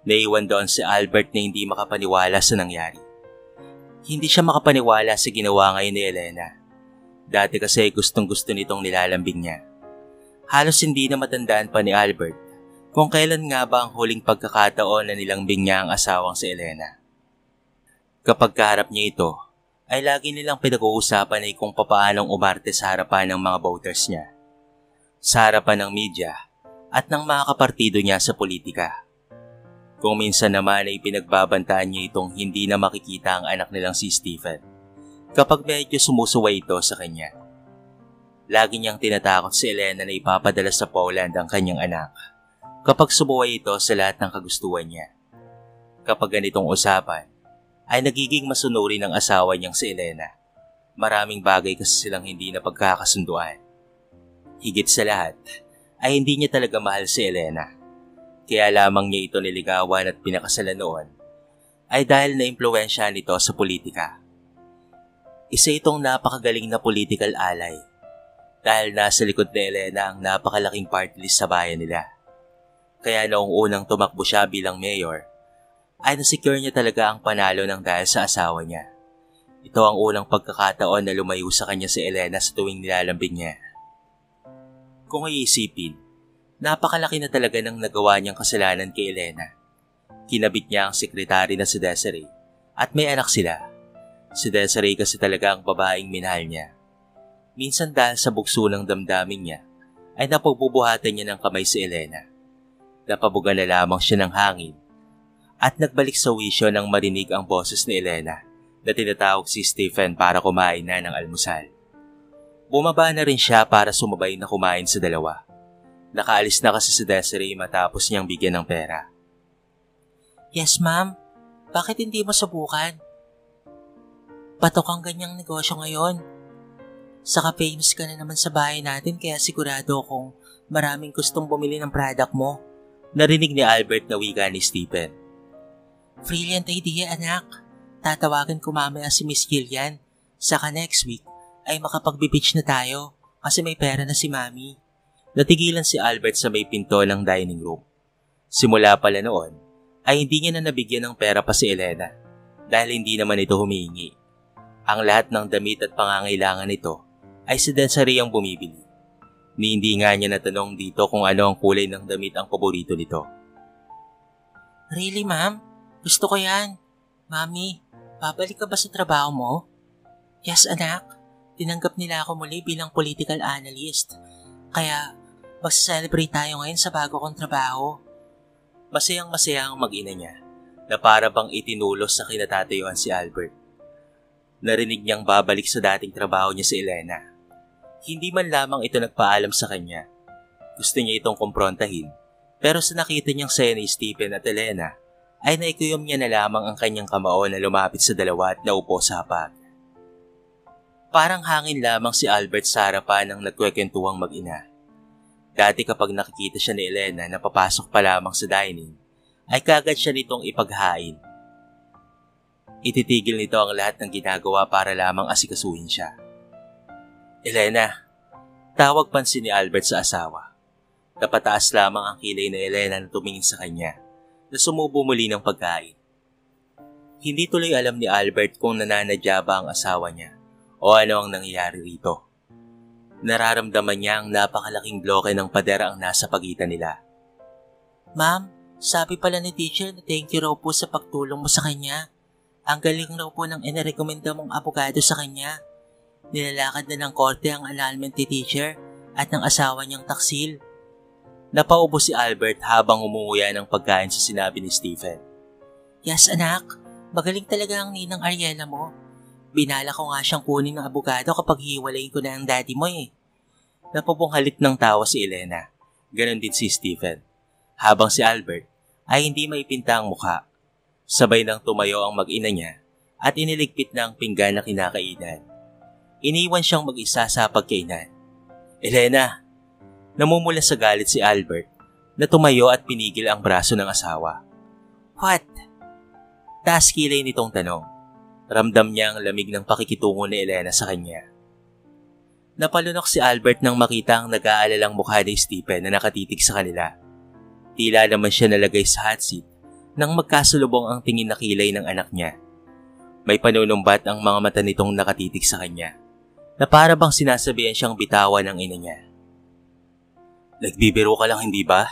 Speaker 1: Naiwan doon si Albert na hindi makapaniwala sa nangyari. Hindi siya makapaniwala sa ginawa ngayon ni Elena. Dati kasi gustong-gusto nitong nilalambing niya. Halos hindi na matandaan pa ni Albert kung kailan nga ba ang huling pagkakataon na nilambing niya ang asawang si Elena. Kapag kaharap niya ito, ay lagi nilang pinag-uusapan ay kung papaanong umarte sa harapan ng mga voters niya, sa harapan ng media at ng mga kapartido niya sa politika. Kung minsan naman ay pinagbabantaan niya itong hindi na makikita ang anak nilang si Stephen kapag medyo sumusuway ito sa kanya. Lagi niyang tinatakot si Elena na ipapadala sa Poland ang kanyang anak kapag sumuway ito sa lahat ng kagustuhan niya. Kapag ganitong usapan, ay nagiging masunuri ng asawa niyang si Elena. Maraming bagay kasi silang hindi na pagkakasunduan. Higit sa lahat, ay hindi niya talaga mahal si Elena. Kaya lamang niya ito niligawan at pinakasalan noon, ay dahil na-impluwensyahan nito sa politika. Isa itong napakagaling na political ally, dahil nasa likod ni Elena ang napakalaking party list sa bayan nila. Kaya noong unang tumakbo siya bilang mayor, ay nasecure niya talaga ang panalo ng dahil sa asawa niya. Ito ang unang pagkakataon na lumayo sa kanya si Elena sa tuwing nilalambing niya. Kung iisipin, napakalaki na talaga ng nagawa niyang kasalanan kay Elena. Kinabit niya ang sekretary na si Desiree at may anak sila. Si Desiree kasi talaga ang babaeng minahal niya. Minsan dahil sa bugso ng damdamin niya, ay napagbubuhatan niya ng kamay si Elena. Napabugan na lamang siya ng hangin at nagbalik sa wisyo nang marinig ang boses ni Elena na tinatawag si Stephen para kumain na ng almusal. Bumaba na rin siya para sumabay na kumain sa dalawa. Nakaalis na kasi si Desiree matapos niyang bigyan ng pera.
Speaker 2: Yes, ma'am. Bakit hindi mo subukan? Patok ang ganyang negosyo ngayon. Saka famous ka na naman sa bahay natin kaya sigurado kung maraming gustong bumili ng product mo.
Speaker 1: Narinig ni Albert na wika ni Stephen.
Speaker 2: Brilliant idea, anak. Tatawagan ko mamaya si Miss Gillian. Saka next week ay makapag-beach na tayo kasi may pera na si Mami.
Speaker 1: Natigilan si Albert sa may pinto ng dining room. Simula pala noon ay hindi niya na nabigyan ng pera pa si Elena dahil hindi naman ito humihingi. Ang lahat ng damit at pangangailangan nito ay si Desiree ang bumibili. Hindi nga niya natanong dito kung ano ang kulay ng damit ang paborito nito.
Speaker 2: Really, ma'am? Gusto ko yan. Mami, babalik ka ba sa trabaho mo? Yes, anak. Tinanggap nila ako muli bilang political analyst. Kaya, magsa-celebrate tayo ngayon sa bago kong trabaho.
Speaker 1: Masayang-masaya ang mag-ina niya na para bang itinulos sa kinatatayuan si Albert. Narinig niyang babalik sa dating trabaho niya si Elena. Hindi man lamang ito nagpaalam sa kanya. Gusto niya itong kumprontahin, pero sa nakita niyang saya ni Stephen at Elena, ay naikuyom niya na lamang ang kanyang kamao na lumapit sa dalawa at naupo sa hapag. Parang hangin lamang si Albert sa harapan ng nagkwekwentuhang mag-ina. Dati kapag nakikita siya ni Elena na papasok pa lamang sa dining, ay kagad siya nitong ipaghain. Ititigil nito ang lahat ng ginagawa para lamang asikasuhin siya. Elena, tawag pansin ni Albert sa asawa. Napataas lamang ang kilay ni Elena na tumingin sa kanya na sumubo muli ng pagkain. Hindi tuloy alam ni Albert kung nananadya ba ang asawa niya o ano ang nangyayari rito. Nararamdaman niya ang napakalaking bloke ng pader ang nasa pagitan nila.
Speaker 2: Ma'am, sabi pala ni teacher na thank you raw po sa pagtulong mo sa kanya. Ang galing raw po ng inirekomenda mong abogado sa kanya. Nilalakad na ng korte ang annulment ni teacher at ng asawa niyang taksil. Napaubo si Albert habang umuuya ng pagkain sa sinabi ni Stephen. Yes, anak. Magaling talaga ang ninang Ariela mo. Binala ko nga siyang kunin ng abogado kapag hiwalayin ko na ang daddy mo eh.
Speaker 1: Napabunghalit ng tawa si Elena. Ganon din si Stephen. Habang si Albert ay hindi maipinta ang mukha. Sabay nang tumayo ang mag-ina niya at iniligpit na ang pinggan na kinakainan. Iniwan siyang mag-isa sa pagkainan. Elena! Namumula sa galit si Albert na tumayo at pinigil ang braso ng asawa.
Speaker 2: What?
Speaker 1: Taas kilay nitong tanong. Ramdam niya ang lamig ng pakikitungo ni Elena sa kanya. Napalunok si Albert nang makita ang nag-aalalang mukha ni Stephen na nakatitig sa kanila. Tila naman siya nalagay sa hot seat nang magkasalubong ang tingin na kilay ng anak niya. May panunumbat ang mga mata nitong nakatitig sa kanya na para bang sinasabihan siyang bitawan ng ina niya. Nagbibiro ka lang, hindi ba?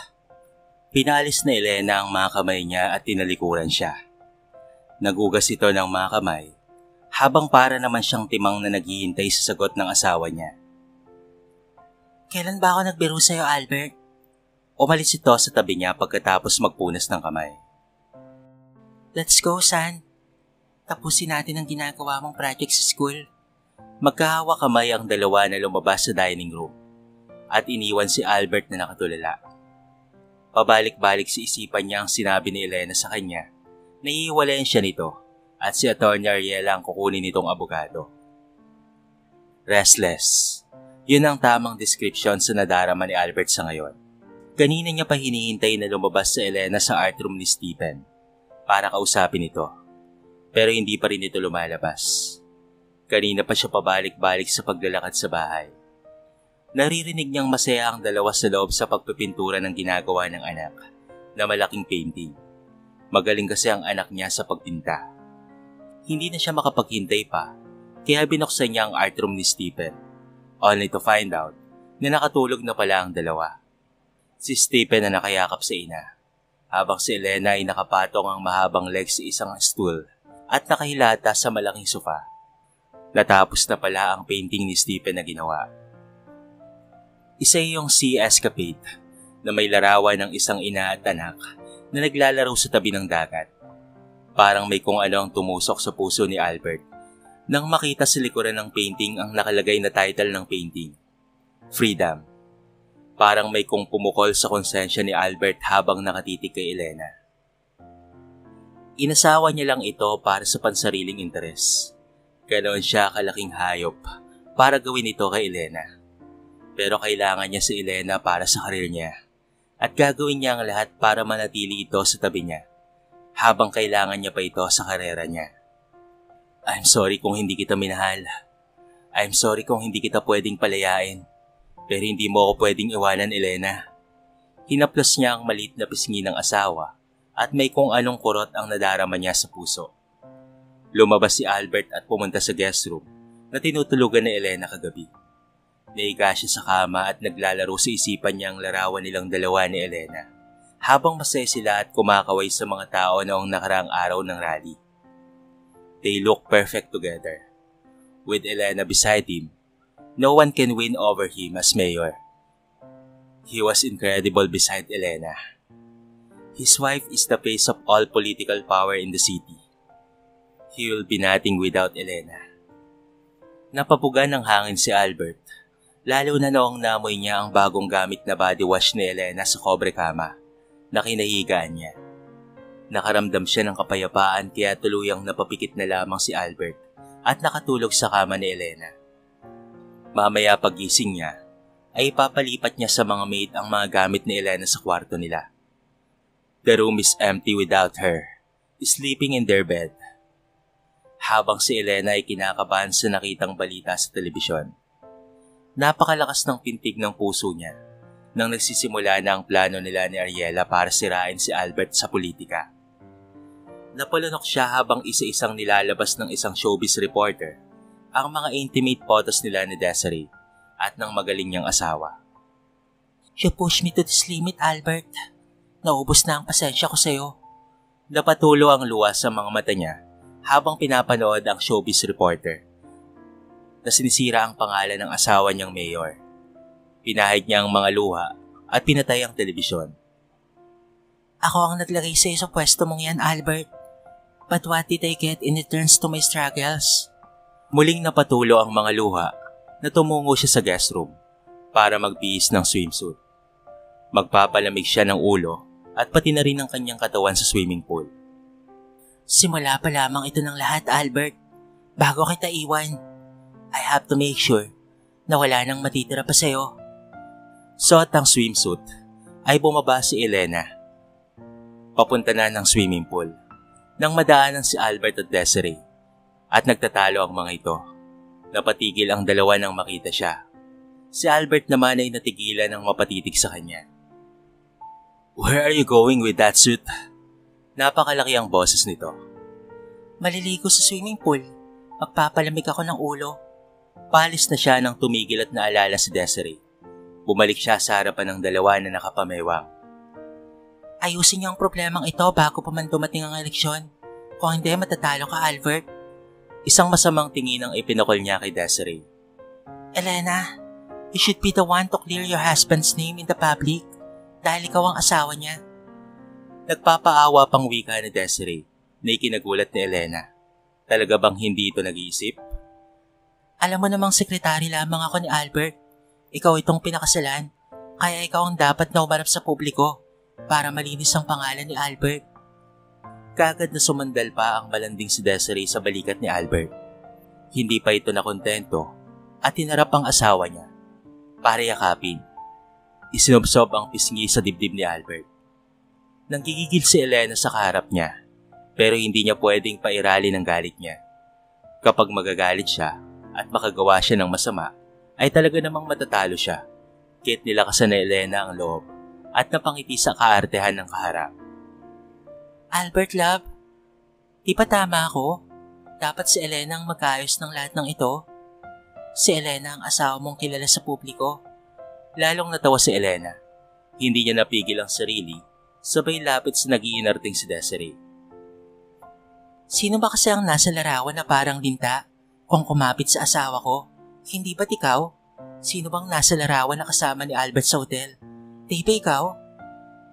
Speaker 1: Pinalis na Elena ang mga kamay niya at tinalikuran siya. Nagugas ito ng mga kamay
Speaker 3: habang para naman siyang timang na naghihintay sa sagot ng asawa niya.
Speaker 2: Kailan ba ako nagbiro sa'yo, Albert?
Speaker 3: Umalis ito sa tabi niya pagkatapos magpunas ng kamay.
Speaker 2: Let's go, son. Tapusin natin ang ginagawa mong project sa school.
Speaker 3: Magkahawa kamay ang dalawa na lumabas sa dining room at iniwan si Albert na nakatulala. Pabalik-balik sa isipan niya ang sinabi ni Elena sa kanya na iiwalayan siya nito at si Atty. Ariela ang kukunin nitong abogado. Restless. Yun ang tamang description sa nadarama ni Albert sa ngayon. Kanina niya pa hinihintay na lumabas sa Elena sa art room ni Stephen para kausapin ito. Pero hindi pa rin ito lumalabas. Kanina pa siya pabalik-balik sa paglalakad sa bahay. Naririnig niyang masaya ang dalawa sa loob sa pagpipintura ng ginagawa ng anak na malaking painting. Magaling kasi ang anak niya sa pagpinta. Hindi na siya makapaghintay pa kaya binuksan niya ang art room ni Stephen only to find out na nakatulog na pala ang dalawa. Si Stephen na nakayakap sa ina habang si Elena ay nakapatong ang mahabang legs sa isang stool at nakahilata sa malaking sofa. Natapos na pala ang painting ni Stephen na ginawa. Isa yung sea escapade na may larawan ng isang ina at anak na naglalaro sa tabi ng dagat. Parang may kung ano ang tumusok sa puso ni Albert nang makita sa likuran ng painting ang nakalagay na title ng painting, Freedom. Parang may kung pumukol sa konsensya ni Albert habang nakatitig kay Elena. Inasawa niya lang ito para sa pansariling interes. Ganoon siya kalaking hayop para gawin ito kay Elena. Pero kailangan niya si Elena para sa karir niya at gagawin niya ang lahat para manatili ito sa tabi niya habang kailangan niya pa ito sa karera niya. I'm sorry kung hindi kita minahal. I'm sorry kung hindi kita pwedeng palayain. Pero hindi mo ako pwedeng iwanan, Elena. Hinaplos niya ang maliit na pisngi ng asawa at may kung anong kurot ang nadarama niya sa puso. Lumabas si Albert at pumunta sa guest room na tinutulugan ni Elena kagabi. Naiga siya sa kama at naglalaro sa isipan niya ang larawan nilang dalawa ni Elena habang masaya sila at kumakaway sa mga tao noong nakaraang araw ng rally. They look perfect together. With Elena beside him, no one can win over him as mayor. He was incredible beside Elena. His wife is the face of all political power in the city. He will be nothing without Elena. Napapugan ng hangin si Albert, lalo na noong namoy niya ang bagong gamit na body wash ni Elena sa kobre kama na kinahigaan niya. Nakaramdam siya ng kapayapaan kaya tuluyang napapikit na lamang si Albert at nakatulog sa kama ni Elena. Mamaya pagising niya, ay papalipat niya sa mga maid ang mga gamit ni Elena sa kwarto nila. The room is empty without her, sleeping in their bed. Habang si Elena ay kinakabahan sa nakitang balita sa telebisyon. Napakalakas ng pintig ng puso niya nang nagsisimula na ang plano nila ni Ariela para sirain si Albert sa politika. Napalunok siya habang isa-isang nilalabas ng isang showbiz reporter ang mga intimate photos nila ni Desiree at ng magaling niyang asawa.
Speaker 2: You pushed me to this limit, Albert. Naubos na ang pasensya ko sa'yo.
Speaker 3: Napatulo ang luwas sa mga mata niya habang pinapanood ang showbiz reporter na sinisira ang pangalan ng asawa niyang mayor. Pinahid niya ang mga luha at pinatay ang telebisyon.
Speaker 2: Ako ang naglagay sa'yo sa pwesto mong yan, Albert. But what did I get in returns to my struggles?
Speaker 3: Muling napatulo ang mga luha na tumungo siya sa guest room para magbihis ng swimsuit. Magpapalamig siya ng ulo at pati na rin ang kanyang katawan sa swimming pool.
Speaker 2: Simula pa lamang ito ng lahat, Albert. Bago kita iwan, I have to make sure na wala nang matitira pa sa'yo.
Speaker 3: Suot ang swimsuit ay bumaba si Elena. Papunta na ng swimming pool nang madaanan si Albert at Desiree at nagtatalo ang mga ito. Napatigil ang dalawa nang makita siya. Si Albert naman ay natigilan ng mapatitig sa kanya. Where are you going with that suit? Napakalaki ang boses nito.
Speaker 2: Maliligo sa swimming pool. Magpapalamig ako ng ulo.
Speaker 3: Palis na siya nang tumigil at naalala si Desiree. Bumalik siya sa harapan ng dalawa na nakapamewang.
Speaker 2: Ayusin niyo ang problemang ito bago pa man dumating ang eleksyon. Kung hindi, matatalo ka, Albert.
Speaker 3: Isang masamang tingin ang ipinakol niya kay Desiree.
Speaker 2: Elena, you should be the one to clear your husband's name in the public dahil ikaw ang asawa niya.
Speaker 3: Nagpapaawa pang wika ni Desiree na ikinagulat ni Elena. Talaga bang hindi ito nag-iisip?
Speaker 2: Alam mo namang sekretary lamang ako ni Albert. Ikaw itong pinakasalan, kaya ikaw ang dapat na umarap sa publiko para malinis ang pangalan ni Albert.
Speaker 3: Kagad na sumandal pa ang malanding si Desiree sa balikat ni Albert. Hindi pa ito nakontento at tinarap ang asawa niya para yakapin. Isinubsob ang pisngi sa dibdib ni Albert. Nanggigigil si Elena sa kaharap niya, pero hindi niya pwedeng pairali ng galit niya. Kapag magagalit siya at makagawa siya ng masama, ay talaga namang matatalo siya. Kaya't nilakasan ni Elena ang loob at napangiti sa kaartehan ng kaharap.
Speaker 2: Albert, love, di ba tama ako? Dapat si Elena ang magkaayos ng lahat ng ito? Si Elena ang asawa mong kilala sa publiko.
Speaker 3: Lalong natawa si Elena. Hindi niya napigil ang sarili, sabay lapit sa nag-iinarting si Desiree.
Speaker 2: Sino ba kasi ang nasa larawan na parang linta kung kumapit sa asawa ko? Hindi ba't ikaw? Sino bang nasa larawan na kasama ni Albert sa hotel? Di ba ikaw?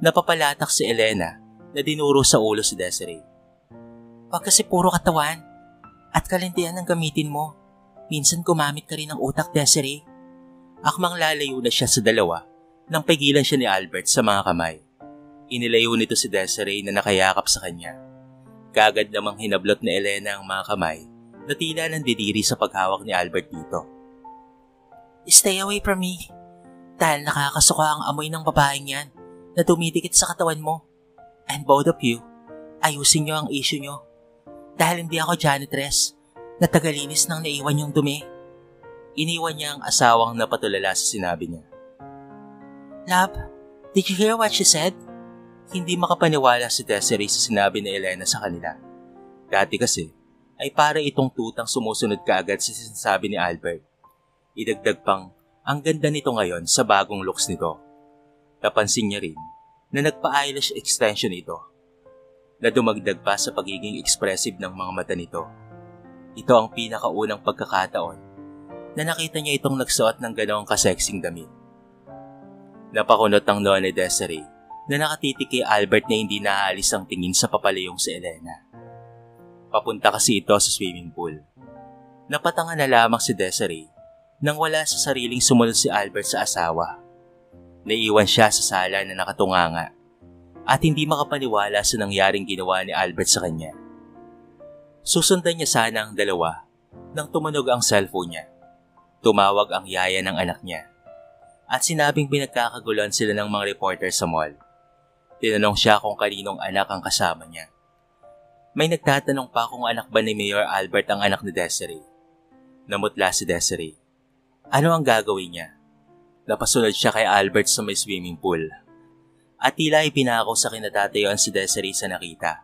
Speaker 3: Napapalatak si Elena na dinuro sa ulo si Desiree.
Speaker 2: Wag kasi puro katawan at kalintian ang gamitin mo. Minsan gumamit ka rin ng utak, Desiree.
Speaker 3: Akmang lalayo na siya sa dalawa nang pigilan siya ni Albert sa mga kamay. Inilayo nito si Desiree na nakayakap sa kanya. Kagad namang hinablot ni Elena ang mga kamay na tila nandidiri sa paghawak ni Albert dito.
Speaker 2: Stay away from me. Dahil nakakasuka ang amoy ng babaeng yan na dumidikit sa katawan mo. And both of you, ayusin nyo ang issue nyo. Dahil hindi ako janitress na tagalinis ng naiwan yung dumi.
Speaker 3: Iniwan niya ang asawang napatulala sa sinabi niya.
Speaker 2: Love, did you hear what she said?
Speaker 3: Hindi makapaniwala si Desiree sa sinabi ni Elena sa kanila. Dati kasi ay para itong tutang sumusunod kaagad sa sinasabi ni Albert. Idagdag pang ang ganda nito ngayon sa bagong looks nito. Napansin niya rin na nagpa-eyelash extension ito na dumagdag pa sa pagiging expressive ng mga mata nito. Ito ang pinakaunang pagkakataon na nakita niya itong nagsuot ng ganoong kasexing damit. Napakunot ang noon ni Desiree na nakatitig kay Albert na hindi naaalis ang tingin sa papalayong si Elena. Papunta kasi ito sa swimming pool. Napatanga na lamang si Desiree nang wala sa sariling sumunod si Albert sa asawa. Naiiwan siya sa sala na nakatunganga at hindi makapaniwala sa nangyaring ginawa ni Albert sa kanya. Susundan niya sana ang dalawa nang tumunog ang cellphone niya. Tumawag ang yaya ng anak niya at sinabing pinagkakaguluhan sila ng mga reporter sa mall. Tinanong siya kung kaninong anak ang kasama niya. May nagtatanong pa kung anak ba ni Mayor Albert ang anak ni Desiree. Namutla si Desiree. Ano ang gagawin niya? Napasunod siya kay Albert sa may swimming pool. At tila ipinako sa kinatatayuan si Desiree sa nakita.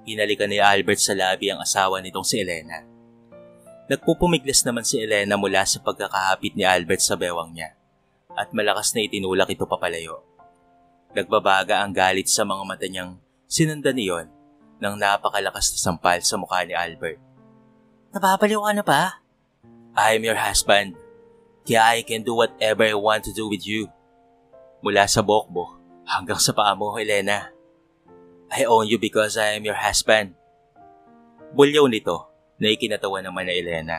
Speaker 3: Hinalikan ni Albert sa labi ang asawa nitong si Elena. Nagpupumiglas naman si Elena mula sa pagkakahapit ni Albert sa bewang niya at malakas na itinulak ito papalayo. Nagbabaga ang galit sa mga mata niyang sinundan niyon ng napakalakas na sampal sa mukha ni Albert.
Speaker 2: Nababaliw ka na ba?
Speaker 3: I am your husband. Kaya I can do whatever I want to do with you. Mula sa bokbo hanggang sa paa mo, Elena. I own you because I am your husband. Bulyaw nito na ikinatawa naman na Elena.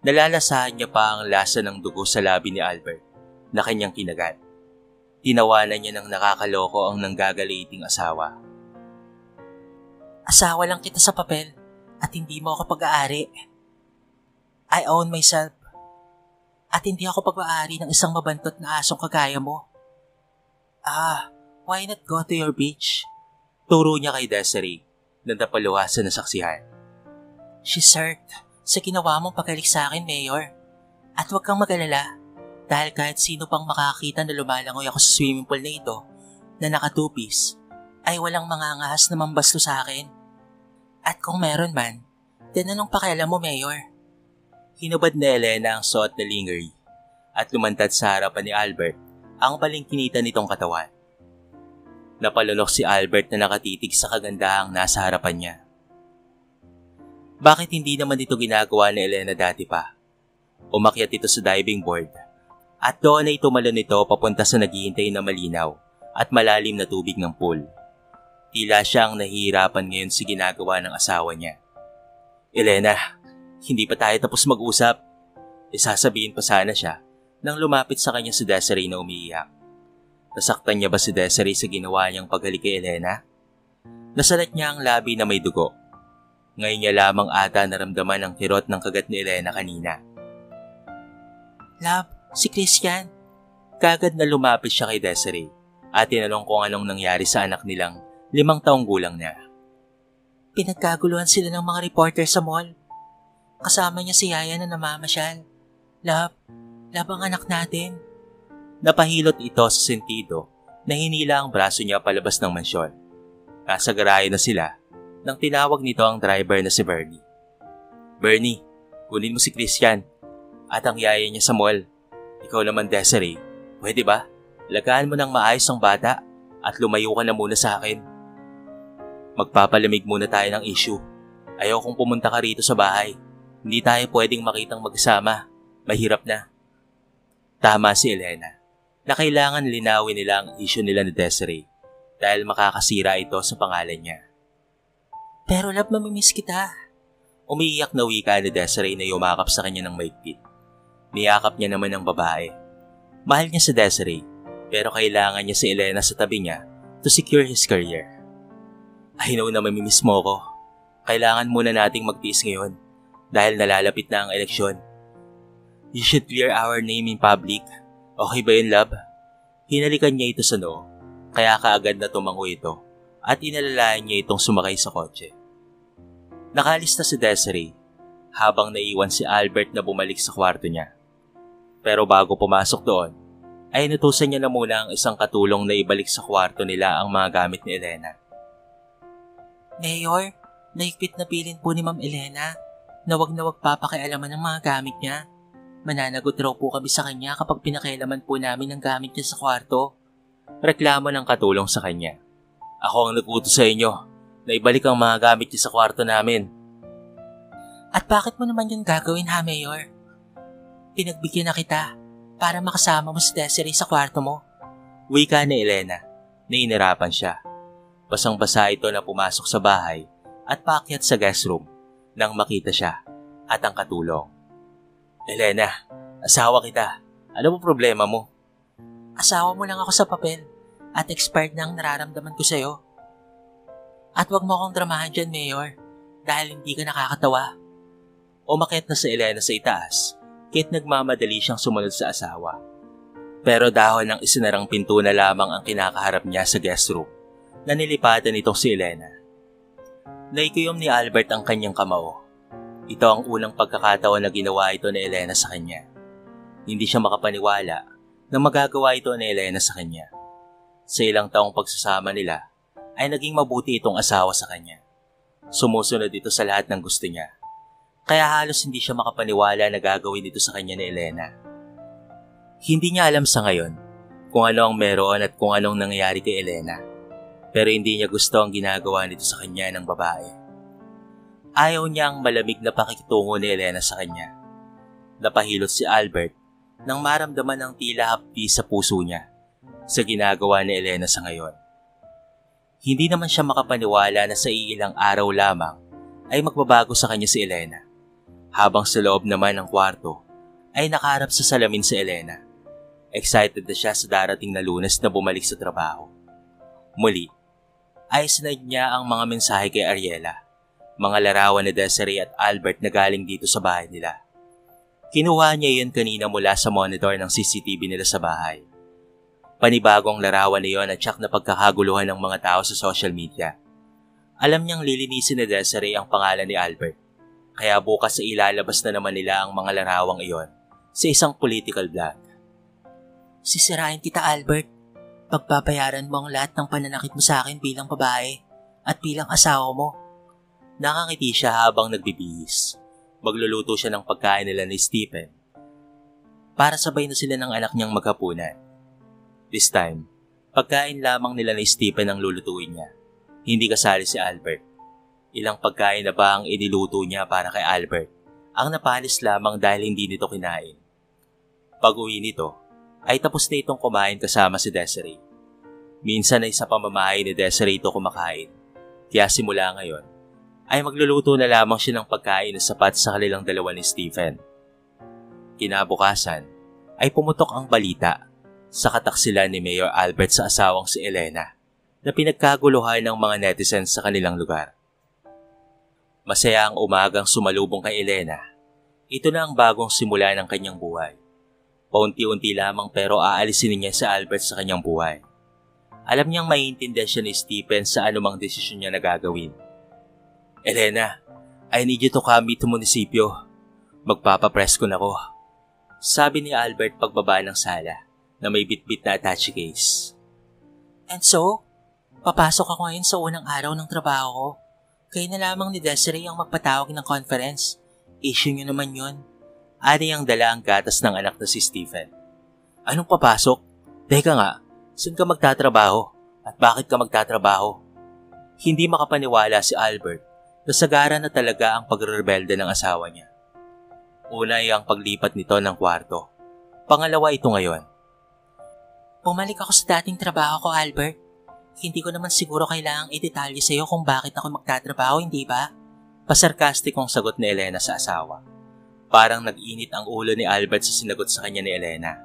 Speaker 3: Nalalasahan niya pa ang lasa ng dugo sa labi ni Albert na kanyang kinagat. Tinawanan niya ng nakakaloko ang nanggagaliting asawa.
Speaker 2: Asawa lang kita sa papel at hindi mo ako pag-aari. I own myself. At hindi ako pag-aari ng isang mabantot na asong kagaya mo. Why not go to your beach?
Speaker 3: Turo niya kay Desiree na napaluhasan na saksihan.
Speaker 2: She's hurt sa ginawa mong pagalik sa akin, Mayor. At huwag kang mag-alala dahil kahit sino pang makakita na lumalangoy ako sa swimming pool na ito na naka-two-piece ay walang mangangahas na mambasto sa akin. At kung meron man, then anong pakialam mo, Mayor?
Speaker 3: Hinubad na Elena ang suot na lingerie at lumantad sa harapan ni Albert ang balingkinita nitong katawan. Napalunok si Albert na nakatitig sa kagandahang nasa harapan niya. Bakit hindi naman ito ginagawa ni Elena dati pa? Umakyat ito sa diving board at doon ay tumalon ito papunta sa naghihintay na malinaw at malalim na tubig ng pool. Tila siyang nahihirapan ngayon sa ginagawa ng asawa niya. Elena, hindi pa tayo tapos mag-usap. Isasabihin pa sana siya nang lumapit sa kanya si Desiree na umiiyak. Nasaktan niya ba si Desiree sa ginawa niyang paghalik kay Elena? Nasalat niya ang labi na may dugo. Ngayon niya lamang ata naramdaman ang kirot ng kagat ni Elena kanina.
Speaker 2: Love, si Christian.
Speaker 3: Kagad na lumapit siya kay Desiree at tinanong kung anong nangyari sa anak nilang 5 taong gulang na.
Speaker 2: Pinagkaguluhan sila ng mga reporter sa mall. Kasama niya si Yaya na namamasyal. Love ang anak natin.
Speaker 3: Napahilot ito sa sentido na hinila ang braso niya palabas ng mansyon. Nasa garahe na sila nang tinawag nito ang driver na si Bernie. Bernie, kunin mo si Christian at ang yaya niya sa mall. Ikaw naman Desiree, pwede ba? Lagaan mo ng maayos ang bata at lumayo ka na muna sa akin. Magpapalamig muna tayo ng issue. Ayaw kong pumunta ka rito sa bahay. Hindi tayo pwedeng makitang magkasama. Mahirap na. Tama si Elena na kailangan linawin nila ang issue nila ni Desiree dahil makakasira ito sa pangalan niya.
Speaker 2: Pero love, mamimiss kita.
Speaker 3: Umiiyak na wika ni Desiree na yumakap sa kanya ng maigpit. Niyakap niya naman ang babae. Mahal niya si Desiree pero kailangan niya si Elena sa tabi niya to secure his career. I know na mamimiss mo ko. Kailangan muna nating magtiis ngayon dahil nalalapit na ang eleksyon. You should clear our name in public. Okay ba yun, love? Hinalikan niya ito sa noo kaya kaagad na tumango ito at inalalayan niya itong sumakay sa kotse. Nakalis na si Desiree habang naiwan si Albert na bumalik sa kwarto niya. Pero bago pumasok doon, ay inutusan niya na muna ang isang katulong na ibalik sa kwarto nila ang mga gamit ni Elena.
Speaker 2: Mayor, naigpit na pilin po ni Ma'am Elena na wag papakialaman ng mga gamit niya. Mananagot raw po kami sa kanya kapag pinakialaman po namin ang gamit niya sa kwarto.
Speaker 3: Reklamo ng katulong sa kanya. Ako ang nag-utos sa inyo na ibalik ang mga gamit niya sa kwarto namin.
Speaker 2: At bakit mo naman yun gagawin ha, Mayor? Pinagbigyan na kita para makasama mo si Desiree sa kwarto mo.
Speaker 3: Wika ni Elena na inirapan siya. Basang-basa ito na pumasok sa bahay at paakyat sa guest room nang makita siya at ang katulong. Elena, asawa kita. Ano po problema mo?
Speaker 2: Asawa mo lang ako sa papel at expired na ang nararamdaman ko sa'yo. At wag mo akong dramahan dyan, Mayor, dahil hindi ka nakakatawa.
Speaker 3: Umakyat na si Elena sa itaas, kahit nagmamadali siyang sumunod sa asawa. Pero dahon ng isinarang pinto na lamang ang kinakaharap niya sa guest room, na nilipatan itong si Elena. Naikuyom ni Albert ang kanyang kamao. Ito ang unang pagkakataon na ginawa ito ni Elena sa kanya. Hindi siya makapaniwala na magagawa ito ni Elena sa kanya. Sa ilang taong pagsasama nila, ay naging mabuti itong asawa sa kanya. Sumusunod ito sa lahat ng gusto niya. Kaya halos hindi siya makapaniwala na gagawin ito sa kanya ni Elena. Hindi niya alam sa ngayon kung ano ang meron at kung anong nangyayari kay Elena. Pero hindi niya gusto ang ginagawa nito sa kanya ng babae. Ayaw niya ang malamig na pakikitungo ni Elena sa kanya. Napahilot si Albert nang maramdaman ang tila hapdi sa puso niya sa ginagawa ni Elena sa ngayon. Hindi naman siya makapaniwala na sa iilang araw lamang ay magbabago sa kanya si Elena. Habang sa loob naman ng kwarto ay nakaharap sa salamin si Elena. Excited na siya sa darating na Lunes na bumalik sa trabaho. Muli, ay sinad niya ang mga mensahe kay Ariela, mga larawan ni Desiree at Albert na galing dito sa bahay nila. Kinuha niya yun kanina mula sa monitor ng CCTV nila sa bahay. Panibagong larawan na yun at tsak na pagkakaguluhan ng mga tao sa social media. Alam niyang lilinisin ni Desiree ang pangalan ni Albert. Kaya bukas sa ilalabas na naman nila ang mga larawang iyon sa isang political blog.
Speaker 2: Sisirain kita, Albert. Pagbabayaran mo ang lahat ng pananakit mo sa akin bilang babae at bilang asawa mo.
Speaker 3: Nakangiti siya habang nagbibihis. Magluluto siya ng pagkain nila ni Stephen para sabay na sila ng anak niyang maghapunan. This time, pagkain lamang nila ni Stephen ang lulutuin niya. Hindi kasali si Albert. Ilang pagkain na ba ang iniluto niya para kay Albert ang napanis lamang dahil hindi nito kinain. Pag-uwi nito ay tapos na itong kumain kasama si Desiree. Minsan ay sa pamamahay ni Desiree ito kumakain, kaya simula ngayon ay magluluto na lamang siya ng pagkain na sapat sa kanilang dalawa ni Stephen. Kinabukasan ay pumutok ang balita sa kataksilan ni Mayor Albert sa asawang si Elena na pinagkaguluhan ng mga netizens sa kanilang lugar. Masaya ang umagang sumalubong kay Elena. Ito na ang bagong simula ng kanyang buhay. Paunti-unti lamang pero aalisin niya si Albert sa kanyang buhay. Alam niyang maiintindihan siya ni Stephen sa anumang desisyon niya na gagawin. Elena, I need you to come to munisipyo. Magpapapress ko na ko. Sabi ni Albert pagbaba ng sala na may bitbit na attache case.
Speaker 2: And so, papasok ako ngayon sa unang araw ng trabaho ko. Kayo na lamang ni Desiree ang magpatawag ng conference. Issue niyo naman yun.
Speaker 3: Ani ang dala ang gatas ng anak na si Stephen. Anong papasok? Teka nga, saan ka magtatrabaho? At bakit ka magtatrabaho? Hindi makapaniwala si Albert na sagara na talaga ang pagrebelde ng asawa niya. Una ay ang paglipat nito ng kwarto. Pangalawa ito ngayon.
Speaker 2: Bumalik ako sa dating trabaho ko, Albert. Hindi ko naman siguro kailangang idetalye sa iyo kung bakit ako magtatrabaho, hindi ba?
Speaker 3: Pasarkastikong sagot ni Elena sa asawa. Parang nag-init ang ulo ni Albert sa sinagot sa kanya ni Elena.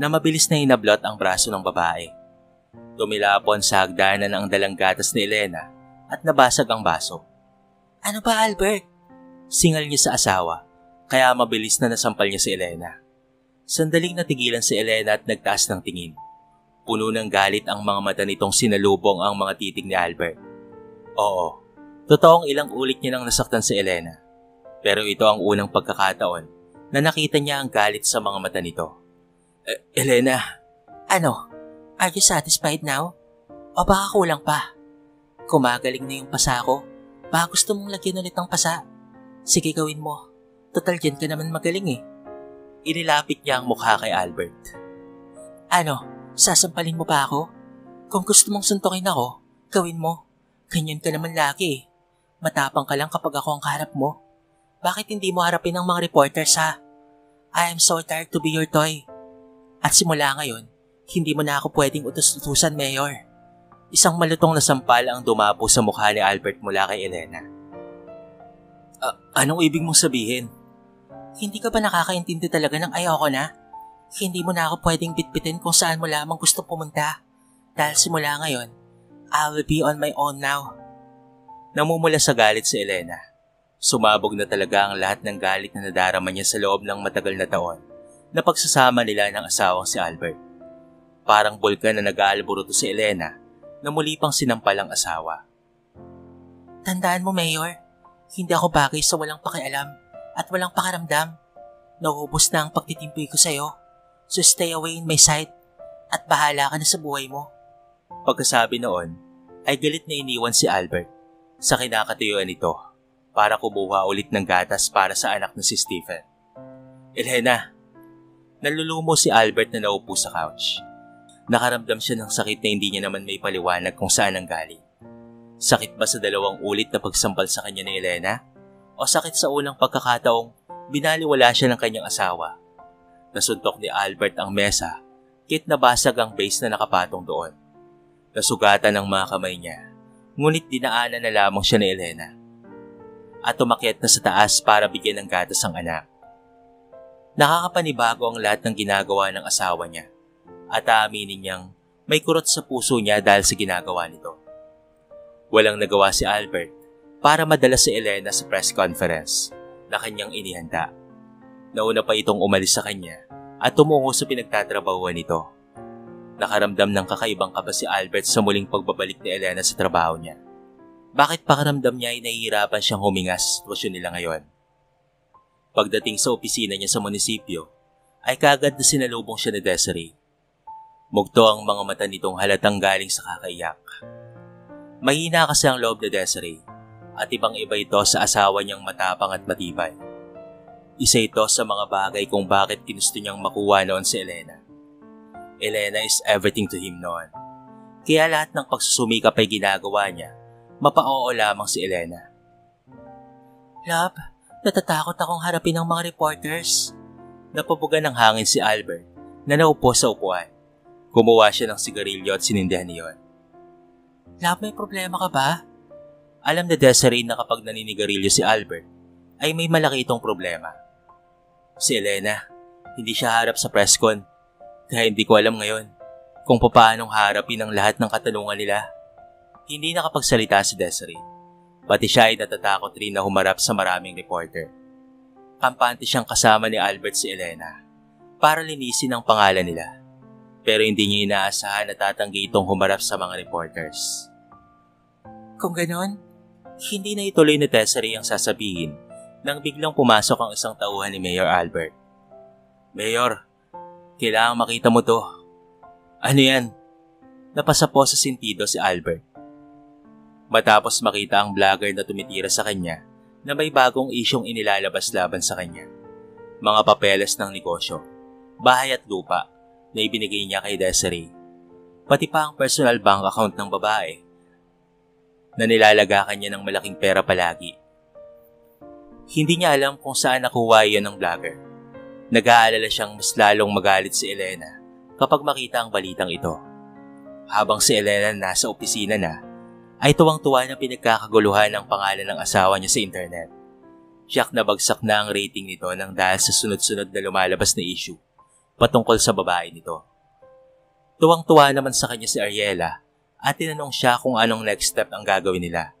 Speaker 3: Na mabilis na inablot ang braso ng babae. Tumilapon sa hagdanan ang dalang gatas ni Elena at nabasag ang baso.
Speaker 2: Ano ba, Albert?
Speaker 3: Singal niya sa asawa, kaya mabilis na nasampal niya si Elena. Sandaling natigilan si Elena at nagtaas ng tingin. Puno ng galit ang mga mata nitong sinalubong ang mga titig ni Albert. Oo, totoong ilang ulit niya nang nasaktan si Elena. Pero ito ang unang pagkakataon na nakita niya ang galit sa mga mata nito. Elena.
Speaker 2: Ano? Are you satisfied now? O baka kulang pa? Kumagaling na yung pasa ko. Baka gusto mong lagyan ulit ng pasa. Sige, gawin mo. Total dyan ka naman magaling eh.
Speaker 3: Inilapit niya ang mukha kay Albert.
Speaker 2: Ano? Sasampalin mo pa ako? Kung gusto mong suntukin ako, gawin mo. Ganyan ka naman lagi eh. Matapang ka lang kapag ako ang kaharap mo. Bakit hindi mo harapin ang mga reporters ha? I am so tired to be your toy. At simula ngayon, hindi mo na ako pwedeng utos-utusan, Mayor.
Speaker 3: Isang malutong na sampal ang dumapo sa mukha ni Albert mula kay Elena. Anong ibig mong sabihin?
Speaker 2: Hindi ka ba nakakaintindi talaga ng ayoko na? Hindi mo na ako pwedeng bitbitin kung saan mo lamang gusto pumunta. Dahil simula ngayon, I will be on my own now.
Speaker 3: Namumula sa galit si Elena. Sumabog na talaga ang lahat ng galit na nadarama niya sa loob ng matagal na taon na pagsasama nila ng asawang si Albert. Parang bulkan na nag-aalburuto si Elena na muli pang sinampal ang asawa.
Speaker 2: Tandaan mo, Mayor, hindi ako bagay sa walang pakialam at walang pakaramdam. Nauubos na ang pagtitimpoy ko sa'yo. So stay away in my sight at bahala ka na sa buhay mo.
Speaker 3: Pagkasabi noon, ay galit na iniwan si Albert sa kinakatuyuan nito para kumuha ulit ng gatas para sa anak na si Stephen. Elena! Nalulumo si Albert na naupo sa couch. Nakaramdam siya ng sakit na hindi niya naman may paliwanag kung saan ang galing. Sakit ba sa dalawang ulit na pagsampal sa kanya ni Elena? O sakit sa unang pagkakataong binaliwala siya ng kanyang asawa? Nasuntok ni Albert ang mesa, kit nabasag ang base na nakapatong doon. Nasugatan ang mga kamay niya, ngunit dinaanan na lamang siya ni Elena. At umakyat na sa taas para bigyan ng gatas ang anak. Nakakapanibago ang lahat ng ginagawa ng asawa niya at aaminin niyang may kurot sa puso niya dahil sa ginagawa nito. Walang nagawa si Albert para madala si Elena sa press conference na kanyang inihanda. Nauna pa itong umalis sa kanya at tumungo sa pinagtatrabahuan nito. Nakaramdam ng kakaibang kaba si Albert sa muling pagbabalik ni Elena sa trabaho niya. Bakit pakaramdam niya ay nahihirapan siyang huminga sa sitwasyon nila ngayon? Pagdating sa opisina niya sa munisipyo, ay kaagad na sinalubong siya ni Desiree. Mugto ang mga mata nitong halatang galing sa kakaiyak. Mahina kasi ang loob ni Desiree at ibang-iba ito sa asawa niyang matapang at matibay. Isa ito sa mga bagay kung bakit ginusto niyang makuha noon si Elena. Elena is everything to him noon. Kaya lahat ng pagsusumikap ay ginagawa niya, Mapa-oo lamang si Elena.
Speaker 2: Love, natatakot akong harapin ng mga reporters.
Speaker 3: Napabuga ng hangin si Albert na naupo sa upuan. Kumuha siya ng sigarilyo at sinindihan niyon.
Speaker 2: Love, may problema ka ba?
Speaker 3: Alam na Desiree na kapag naninigarilyo si Albert, ay may malaki itong problema. Si Elena, hindi siya harap sa press con, kaya hindi ko alam ngayon kung paanong harapin ang lahat ng katanungan nila. Hindi nakapagsalita si Desiree. Pati siya ay natatakot rin na humarap sa maraming reporter. Kampante siyang kasama ni Albert si Elena para linisin ang pangalan nila. Pero hindi niya inaasahan na tatanggi itong humarap sa mga reporters.
Speaker 2: Kung ganon,
Speaker 3: hindi na ituloy ni Desiree ang sasabihin nang biglang pumasok ang isang tauhan ni Mayor Albert. Mayor, kailangan makita mo to. Ano yan? Napasapo sa sentido si Albert. Matapos makita ang vlogger na tumitira sa kanya na may bagong isyong inilalabas laban sa kanya. Mga papeles ng negosyo, bahay at lupa na ibinigay niya kay Desiree. Pati pa ang personal bank account ng babae na nilalagakan niya ng malaking pera palagi. Hindi niya alam kung saan nakuha iyon ng vlogger. Nag-aalala siyang mas lalong magalit si Elena kapag makita ang balitang ito. Habang si Elena nasa opisina na, ay tuwang-tuwa na pinagkakaguluhan ang pangalan ng asawa niya sa internet. Siyak na bagsak na ang rating nito nang dahil sa sunod-sunod na lumalabas na issue patungkol sa babae nito. Tuwang-tuwa naman sa kanya si Ariela at tinanong siya kung anong next step ang gagawin nila.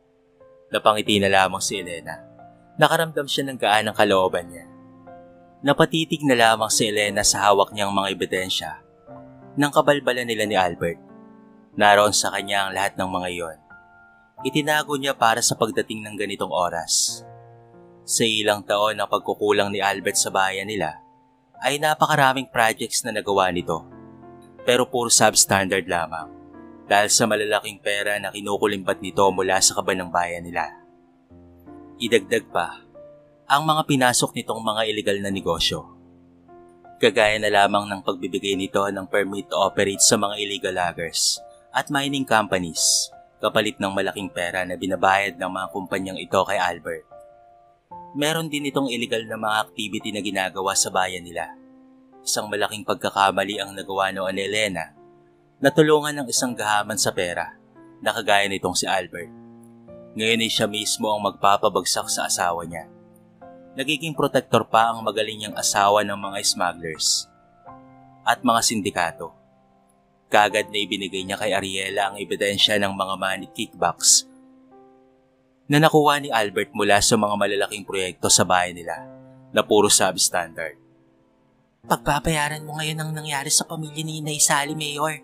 Speaker 3: Napangiti na lamang si Elena. Nakaramdam siya ng gaan ng kalooban niya. Napatitig na lamang si Elena sa hawak niyang mga ebidensya ng kabalbalan nila ni Albert. Naroon sa kanya ang lahat ng mga iyon. Itinago niya para sa pagdating ng ganitong oras. Sa ilang taon ng pagkukulang ni Albert sa bayan nila, ay napakaraming projects na nagawa nito. Pero puro substandard lamang dahil sa malalaking pera na kinukulimbat nito mula sa kaban ng bayan nila. Idagdag pa ang mga pinasok nitong mga illegal na negosyo. Kagaya na lamang ng pagbibigay nito ng permit to operate sa mga illegal loggers at mining companies kapalit ng malaking pera na binabayad ng mga kumpanyang ito kay Albert. Meron din itong illegal na mga activity na ginagawa sa bayan nila. Isang malaking pagkakamali ang nagawa noon ni Elena na tulungan ng isang gahaman sa pera na kagaya nitong si Albert. Ngayon ay siya mismo ang magpapabagsak sa asawa niya. Nagiging protektor pa ang magaling niyang asawa ng mga smugglers at mga sindikato. Kagad na ibinigay niya kay Ariela ang ebidensya ng mga money kickbacks na nakuha ni Albert mula sa mga malalaking proyekto sa bayan nila na puro substandard.
Speaker 2: Pagpapayaran mo ngayon ang nangyari sa pamilya ni Inay Sally, Mayor.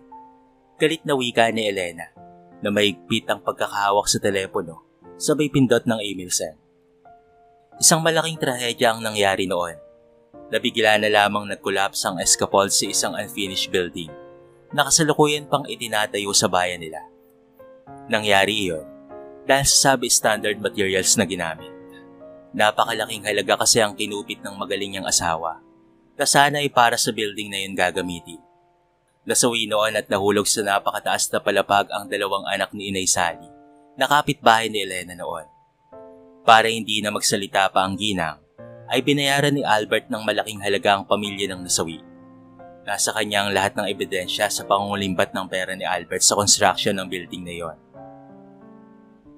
Speaker 3: Galit na wika ni Elena na mahigpit ang pagkakahawak sa telepono sabay pindot ng email send. Isang malaking trahedya ang nangyari noon. Nabigla na lamang nag-collapse ang escapade sa isang unfinished building na kasalukuyan pang itinatayo sa bayan nila. Nangyari iyon dahil sa substandard materials na ginamit. Napakalaking halaga kasi ang kinupit ng magaling niyang asawa na sana ay para sa building na yun gagamitin. Nasawi noon at nahulog sa napakataas na palapag ang dalawang anak ni Inay Sally na kapitbahay ni Elena noon. Para hindi na magsalita pa ang ginang, ay binayaran ni Albert ng malaking halaga ang pamilya ng nasawi. Nasa kanya ang lahat ng ebidensya sa pangungulimbat ng pera ni Albert sa construction ng building na yon.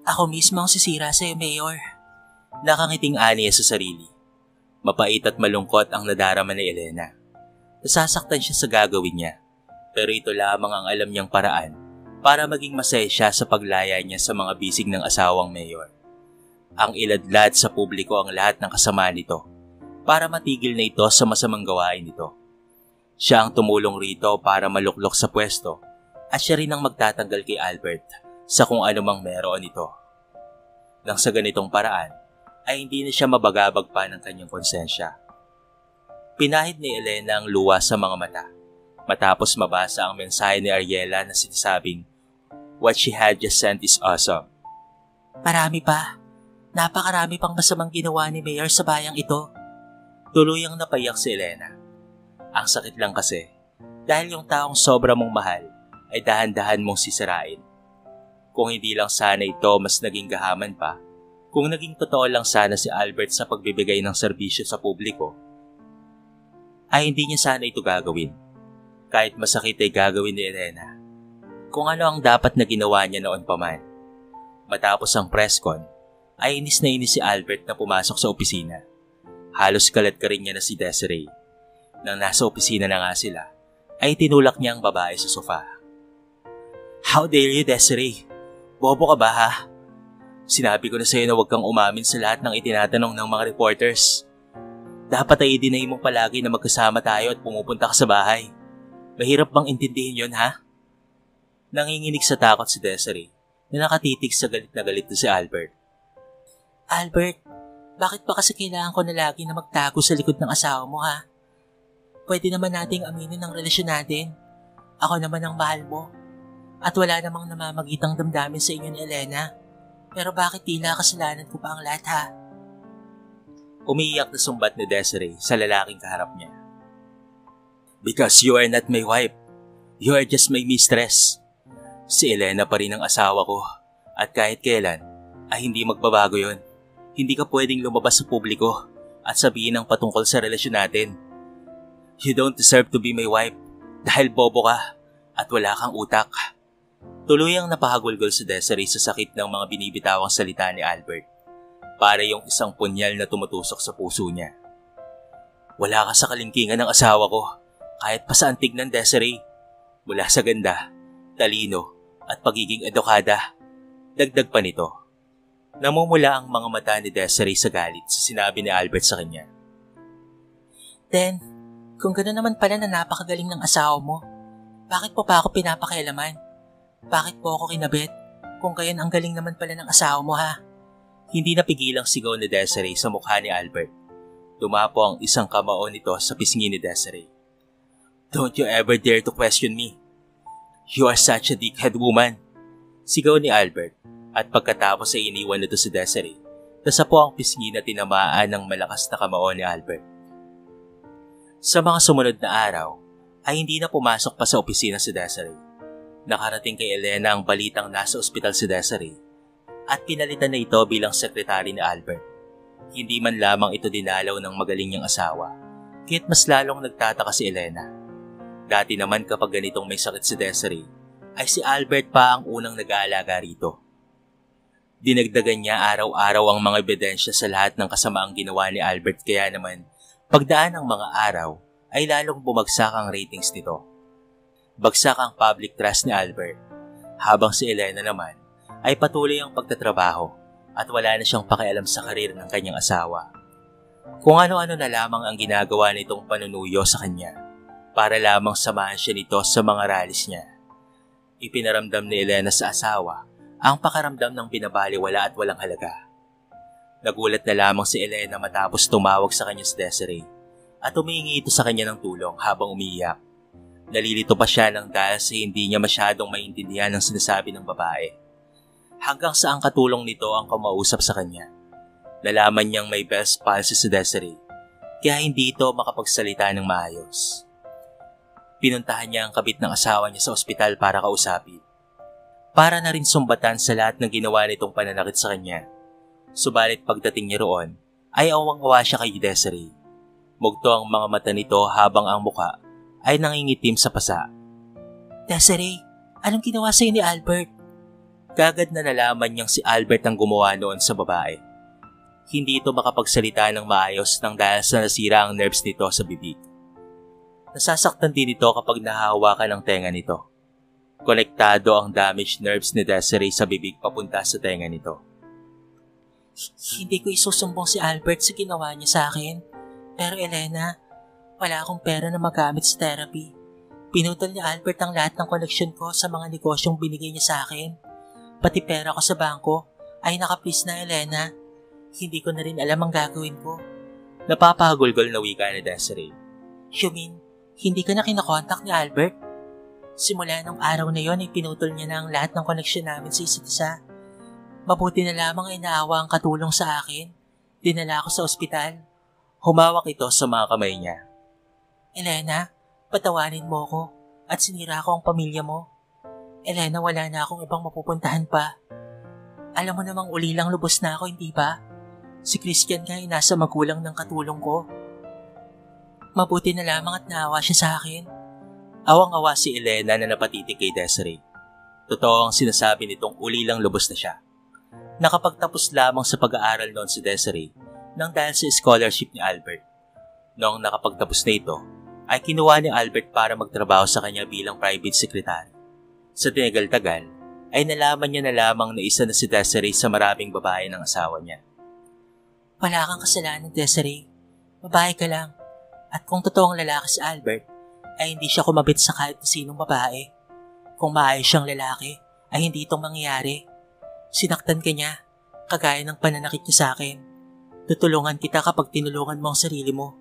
Speaker 2: Ako mismo ang sisira sa'yo, Mayor.
Speaker 3: Nakangiting aniya sa sarili. Mapait at malungkot ang nadarama ni Elena. Nasasaktan siya sa gagawin niya, pero ito lamang ang alam niyang paraan para maging masaya siya sa paglaya niya sa mga bisig ng asawang mayor. Ang iladlad sa publiko ang lahat ng kasama nito para matigil na ito sa masamang gawain nito. Siya ang tumulong rito para maluklok sa pwesto at siya rin ang magtatanggal kay Albert sa kung anumang meron ito. Nang sa ganitong paraan, ay hindi na siya mabagabag pa ng kanyang konsensya. Pinahid ni Elena ang luha sa mga mata matapos mabasa ang mensahe ni Ariela na sinasabing, "What she had just sent is awesome."
Speaker 2: Marami pa. Napakarami pang masamang ginawa ni Mayor sa bayang ito.
Speaker 3: Tuluyang napayak si Elena. Ang sakit lang kasi, dahil yung taong sobra mong mahal ay dahan-dahan mong sisirain. Kung hindi lang sana ito mas naging gahaman pa, kung naging totoo lang sana si Albert sa pagbibigay ng serbisyo sa publiko, ay hindi niya sana ito gagawin. Kahit masakit ay gagawin ni Elena. Kung ano ang dapat na ginawa niya noon pa man. Matapos ang press con, ay inis na inis si Albert na pumasok sa opisina. Halos kalat ka rin niya na si Desiree. Nang nasa opisina na nga sila, ay tinulak niya ang babae sa sofa. How dare you, Desiree? Bobo ka ba ha? Sinabi ko na sa'yo na huwag kang umamin sa lahat ng itinatanong ng mga reporters. Dapat ay i-deny mong palagi na magkasama tayo at pumupunta ka sa bahay. Mahirap bang intindihin yon ha? Nanginginig sa takot si Desiree na nakatitig sa galit na galit na si Albert.
Speaker 2: Albert, bakit pa kasi kailangan ko na lagi na magtago sa likod ng asawa mo ha? Pwede naman nating aminin ang relasyon natin. Ako naman ang mahal mo. At wala namang namamagitang damdamin sa inyo ni Elena. Pero bakit tila kasalanan ko pa ang lahat ha?
Speaker 3: Umiiyak na sumbat ni Desiree sa lalaking kaharap niya. Because you are not my wife. You are just my mistress. Si Elena pa rin ang asawa ko. At kahit kailan, ay hindi magbabago yon. Hindi ka pwedeng lumabas sa publiko at sabihin ang patungkol sa relasyon natin. You don't deserve to be my wife dahil bobo ka at wala kang utak. Tuluyang napahagulgol si Desiree sa sakit ng mga binibitawang salita ni Albert. Para yung isang punyal na tumutusok sa puso niya. Wala ka sa kalingkingan ng asawa ko kahit pa saan tignan, Desiree. Mula sa ganda, talino at pagiging edukada. Dagdag pa nito. Namumula ang mga mata ni Desiree sa galit sa sinabi ni Albert sa kanya.
Speaker 2: Then, kung gano'n naman pala na napakagaling ng asawa mo, bakit po pa ako pinapakialaman? Bakit po ako kinabit? Kung gayon ang galing naman pala ng asawa mo ha?
Speaker 3: Hindi napigilang sigaw ni Desiree sa mukha ni Albert. Tumapo ang isang kamao nito sa pisngi ni Desiree. Don't you ever dare to question me. You are such a dickhead woman. Sigaw ni Albert at pagkatapos ay iniwan nito si Desiree. Nasapo ang pisngi na tinamaan ng malakas na kamao ni Albert. Sa mga sumunod na araw ay hindi na pumasok pa sa opisina si Desiree. Nakarating kay Elena ang balitang nasa ospital si Desiree at pinalitan na ito bilang sekretary ni Albert. Hindi man lamang ito dinalaw ng magaling niyang asawa, kaya't mas lalong nagtataka si Elena. Dati naman kapag ganitong may sakit si Desiree, ay si Albert pa ang unang nag-aalaga rito. Dinagdagan niya araw-araw ang mga ebidensya sa lahat ng kasamaang ginawa ni Albert kaya naman pagdaan ng mga araw ay lalong bumagsak ang ratings nito. Bagsak ang public trust ni Albert, habang si Elena naman ay patuloy ang pagtatrabaho at wala na siyang pakialam sa karir ng kanyang asawa. Kung ano-ano na lamang ang ginagawa nitong panunuyo sa kanya para lamang samahan siya nito sa mga rallies niya. Ipinaramdam ni Elena sa asawa ang pakaramdam ng binabaliwala at walang halaga. Nagulat na lamang si Elena matapos tumawag sa kanya si Desiree at humingi ito sa kanya ng tulong habang umiiyak. Nalilito pa siya ng dahil sa hindi niya masyadong maintindihan ang sinasabi ng babae. Hanggang sa ang katulong nito ang kumausap sa kanya. Nalaman niyang may Bell's palsy si Desiree kaya hindi ito makapagsalita ng maayos. Pinuntahan niya ang kabit ng asawa niya sa ospital para kausapin. Para na rin sumbatan sa lahat ng ginawa nitong pananakit sa kanya. Subalit pagdating niya roon, ay awang-awa siya kay Desiree. Mugto ang mga mata nito habang ang muka ay nangingitim sa pasa.
Speaker 2: Desiree, anong ginawa sa'yo ni Albert?
Speaker 3: Kagad na nalaman niyang si Albert ang gumawa noon sa babae. Hindi ito makapagsalita ng maayos nang dahil sa nasira ang nerves nito sa bibig. Nasasaktan din ito kapag nahahawakan ng tenga nito. Konektado ang damaged nerves ni Desiree sa bibig papunta sa tenga nito.
Speaker 2: Hindi ko isusumbong si Albert sa ginawa niya sa akin. Pero Elena, wala akong pera na magamit sa therapy. Pinutol ni Albert ang lahat ng koleksyon ko sa mga negosyong binigay niya sa akin. Pati pera ko sa bangko ay nakaplis na, Elena. Hindi ko na rin alam ang gagawin ko.
Speaker 3: Napapahagulgol na wika ni Desiree.
Speaker 2: You mean, hindi ka na kinakontak ni Albert? Simula nung araw na yon ay pinutol niya na ang lahat ng koneksyon namin sa isa't isa. Mabuti na lamang ay naawa ang katulong sa akin. Dinala ako sa ospital.
Speaker 3: Humawak ito sa mga kamay niya.
Speaker 2: Elena, patawanin mo ko at sinira ko ang pamilya mo. Elena, wala na akong ibang mapupuntahan pa. Alam mo namang ulilang lubos na ako, hindi ba? Si Christian nga ay nasa magulang ng katulong ko. Mabuti na lamang at naawa siya sa akin.
Speaker 3: Awang-awa si Elena na napatitig kay Desiree. Totoo ang sinasabi nitong ulilang lubos na siya. Nakapagtapos lamang sa pag-aaral noon si Desiree nang dahil sa scholarship ni Albert. Noong nakapagtapos na ito, ay kinuha ni Albert para magtrabaho sa kanya bilang private secretary. Sa tinagal-tagal, ay nalaman niya na lamang na isa na si Desiree sa maraming babae ng asawa niya.
Speaker 2: Wala kang kasalanan, Desiree. Babae ka lang. At kung totoong lalaki si Albert, ay hindi siya kumabit sa kahit na sinong babae. Kung maayos siyang lalaki, ay hindi itong mangyayari. Sinaktan ka niya, kagaya ng pananakit niya sa akin. Tutulungan kita kapag tinulungan mo ang sarili mo.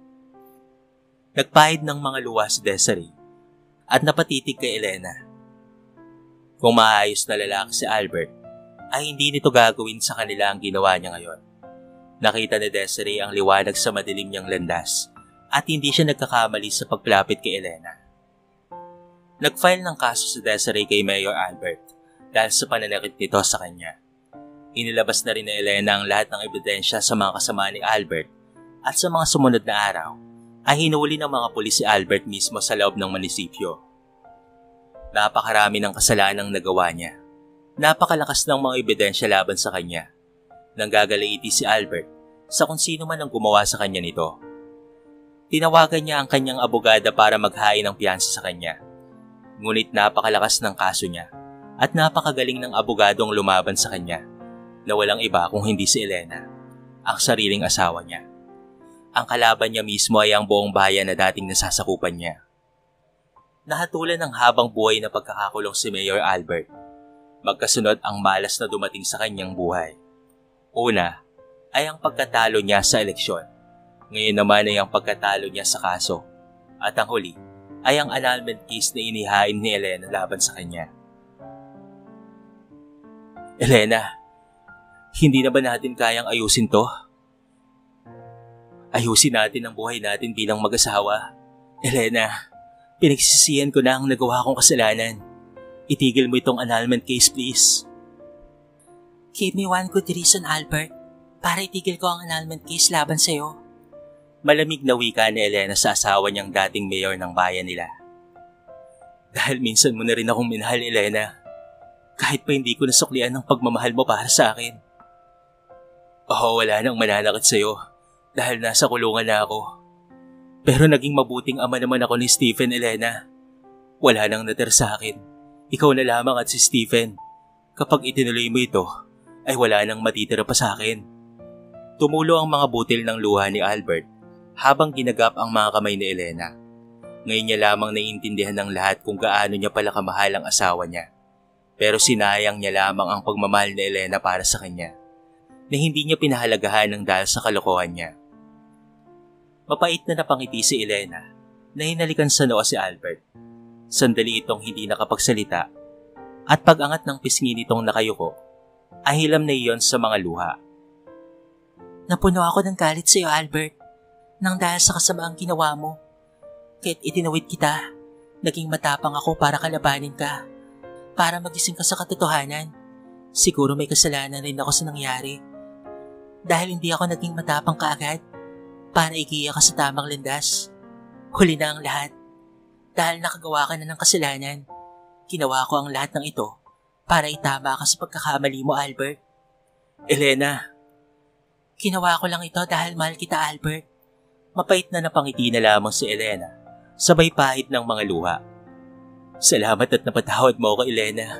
Speaker 3: Nagpahid ng mga luha si Desiree at napatitig kay Elena. Kung maayos na lalaki si Albert, ay hindi nito gagawin sa kanila ang ginawa niya ngayon. Nakita ni Desiree ang liwanag sa madilim niyang landas at hindi siya nagkakamali sa pagplapit kay Elena. Nag-file ng kaso si Desiree kay Mayor Albert dahil sa pananakit nito sa kanya. Inilabas na rin ni Elena ang lahat ng ebidensya sa mga kasama ni Albert at sa mga sumunod na araw ay hinuli ng mga pulis si Albert mismo sa loob ng munisipyo. Napakarami ng kasalanang nagawa niya. Napakalakas ng mga ebidensya laban sa kanya. Nanggagalaiti si Albert sa kung sino man ang gumawa sa kanya nito. Tinawagan niya ang kanyang abogada para maghain ng piyansa sa kanya. Ngunit napakalakas ng kaso niya at napakagaling ng abogadong lumaban sa kanya na walang iba kung hindi si Elena, ang sariling asawa niya. Ang kalaban niya mismo ay ang buong bayan na dating nasasakupan niya. Nahatulan ng habang buhay na pagkakakulong si Mayor Albert. Magkasunod ang malas na dumating sa kanyang buhay. Una ay ang pagkatalo niya sa eleksyon. Ngayon naman ay ang pagkatalo niya sa kaso. At ang huli ay ang annulment case na inihain ni Elena laban sa kanya. Elena, hindi na ba natin kayang ayusin to? Ayusin natin ang buhay natin bilang mag-asawa. Elena, pinagsisihan ko na ang nagawa kong kasalanan. Itigil mo itong annulment case, please.
Speaker 2: Give me one good reason, Albert, para itigil ko ang annulment case laban sa'yo.
Speaker 3: Malamig na wika ni Elena sa asawa niyang dating mayor ng bayan nila. Dahil minsan mo na rin akong minahal, Elena. Kahit pa hindi ko nasuklian ang pagmamahal mo para sa akin. Wala nang mananakit sa'yo dahil nasa kulungan na ako. Pero naging mabuting ama naman ako ni Stephen, Elena. Wala nang natira sa akin. Ikaw na lamang at si Stephen. Kapag itinuloy mo ito, ay wala nang matitira pa sa akin. Tumulo ang mga butil ng luha ni Albert habang ginagap ang mga kamay ni Elena. Ngayon niya lamang naiintindihan ng lahat kung gaano niya pala kamahal ang asawa niya. Pero sinayang niya lamang ang pagmamahal ni Elena para sa kanya, na hindi niya pinahalagahan ng dahil sa kalokohan niya. Mapait na napangiti si Elena na hinalikan sa noo si Albert. Sandali itong hindi nakapagsalita at pag-angat ng pisngi nitong nakayuko ay hilam na iyon sa mga luha.
Speaker 2: Napuno ako ng galit sa iyo, Albert, nang dahil sa kasamaang ginawa mo. Kaya't itinawid kita, naging matapang ako para kalabanin ka, para magising ka sa katotohanan. Siguro may kasalanan rin ako sa nangyari. Dahil hindi ako naging matapang kaagad para igiya ka sa tamang landas. Huli na ang lahat. Dahil nakagawa ka na ng kasalanan, ginawa ko ang lahat ng ito para itama ka sa pagkakamali mo, Albert.
Speaker 3: Elena!
Speaker 2: Ginawa ko lang ito dahil mahal kita, Albert.
Speaker 3: Mapait na napangiti na lamang si Elena, sabay pahid ng mga luha. Salamat at napatawad mo ako, Elena.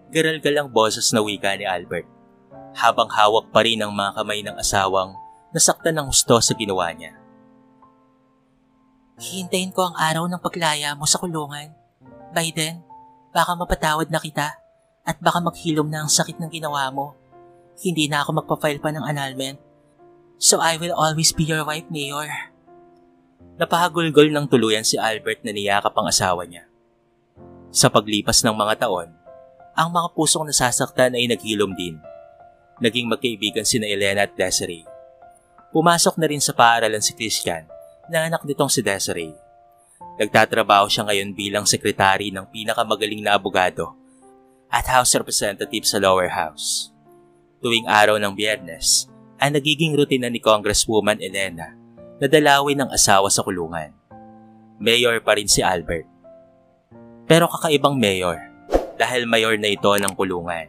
Speaker 3: Garal-gal ang boses na wika ni Albert, habang hawak pa rin ang mga kamay ng asawang nasaktan ng husto sa ginawa niya.
Speaker 2: Hihintayin ko ang araw ng paglaya mo sa kulungan. By then, baka mapatawad na kita at baka maghilom na ang sakit ng ginawa mo. Hindi na ako magpa-file pa ng annulment. So I will always be your wife, Mayor.
Speaker 3: Napahagulgol ng tuluyan si Albert na niyakap ang asawa niya. Sa paglipas ng mga taon, ang mga pusong nasasaktan ay naghilom din. Naging magkaibigan sina Elena at Desiree. Pumasok na rin sa paaralan si Christian na anak nitong si Desiree. Nagtatrabaho siya ngayon bilang sekretary ng pinakamagaling na abogado at House Representative sa lower house. Tuwing araw ng Biyernes ay nagiging rutina ni Congresswoman Elena na dalawin ng asawa sa kulungan. Mayor pa rin si Albert. Pero kakaibang mayor dahil mayor na ito ng kulungan.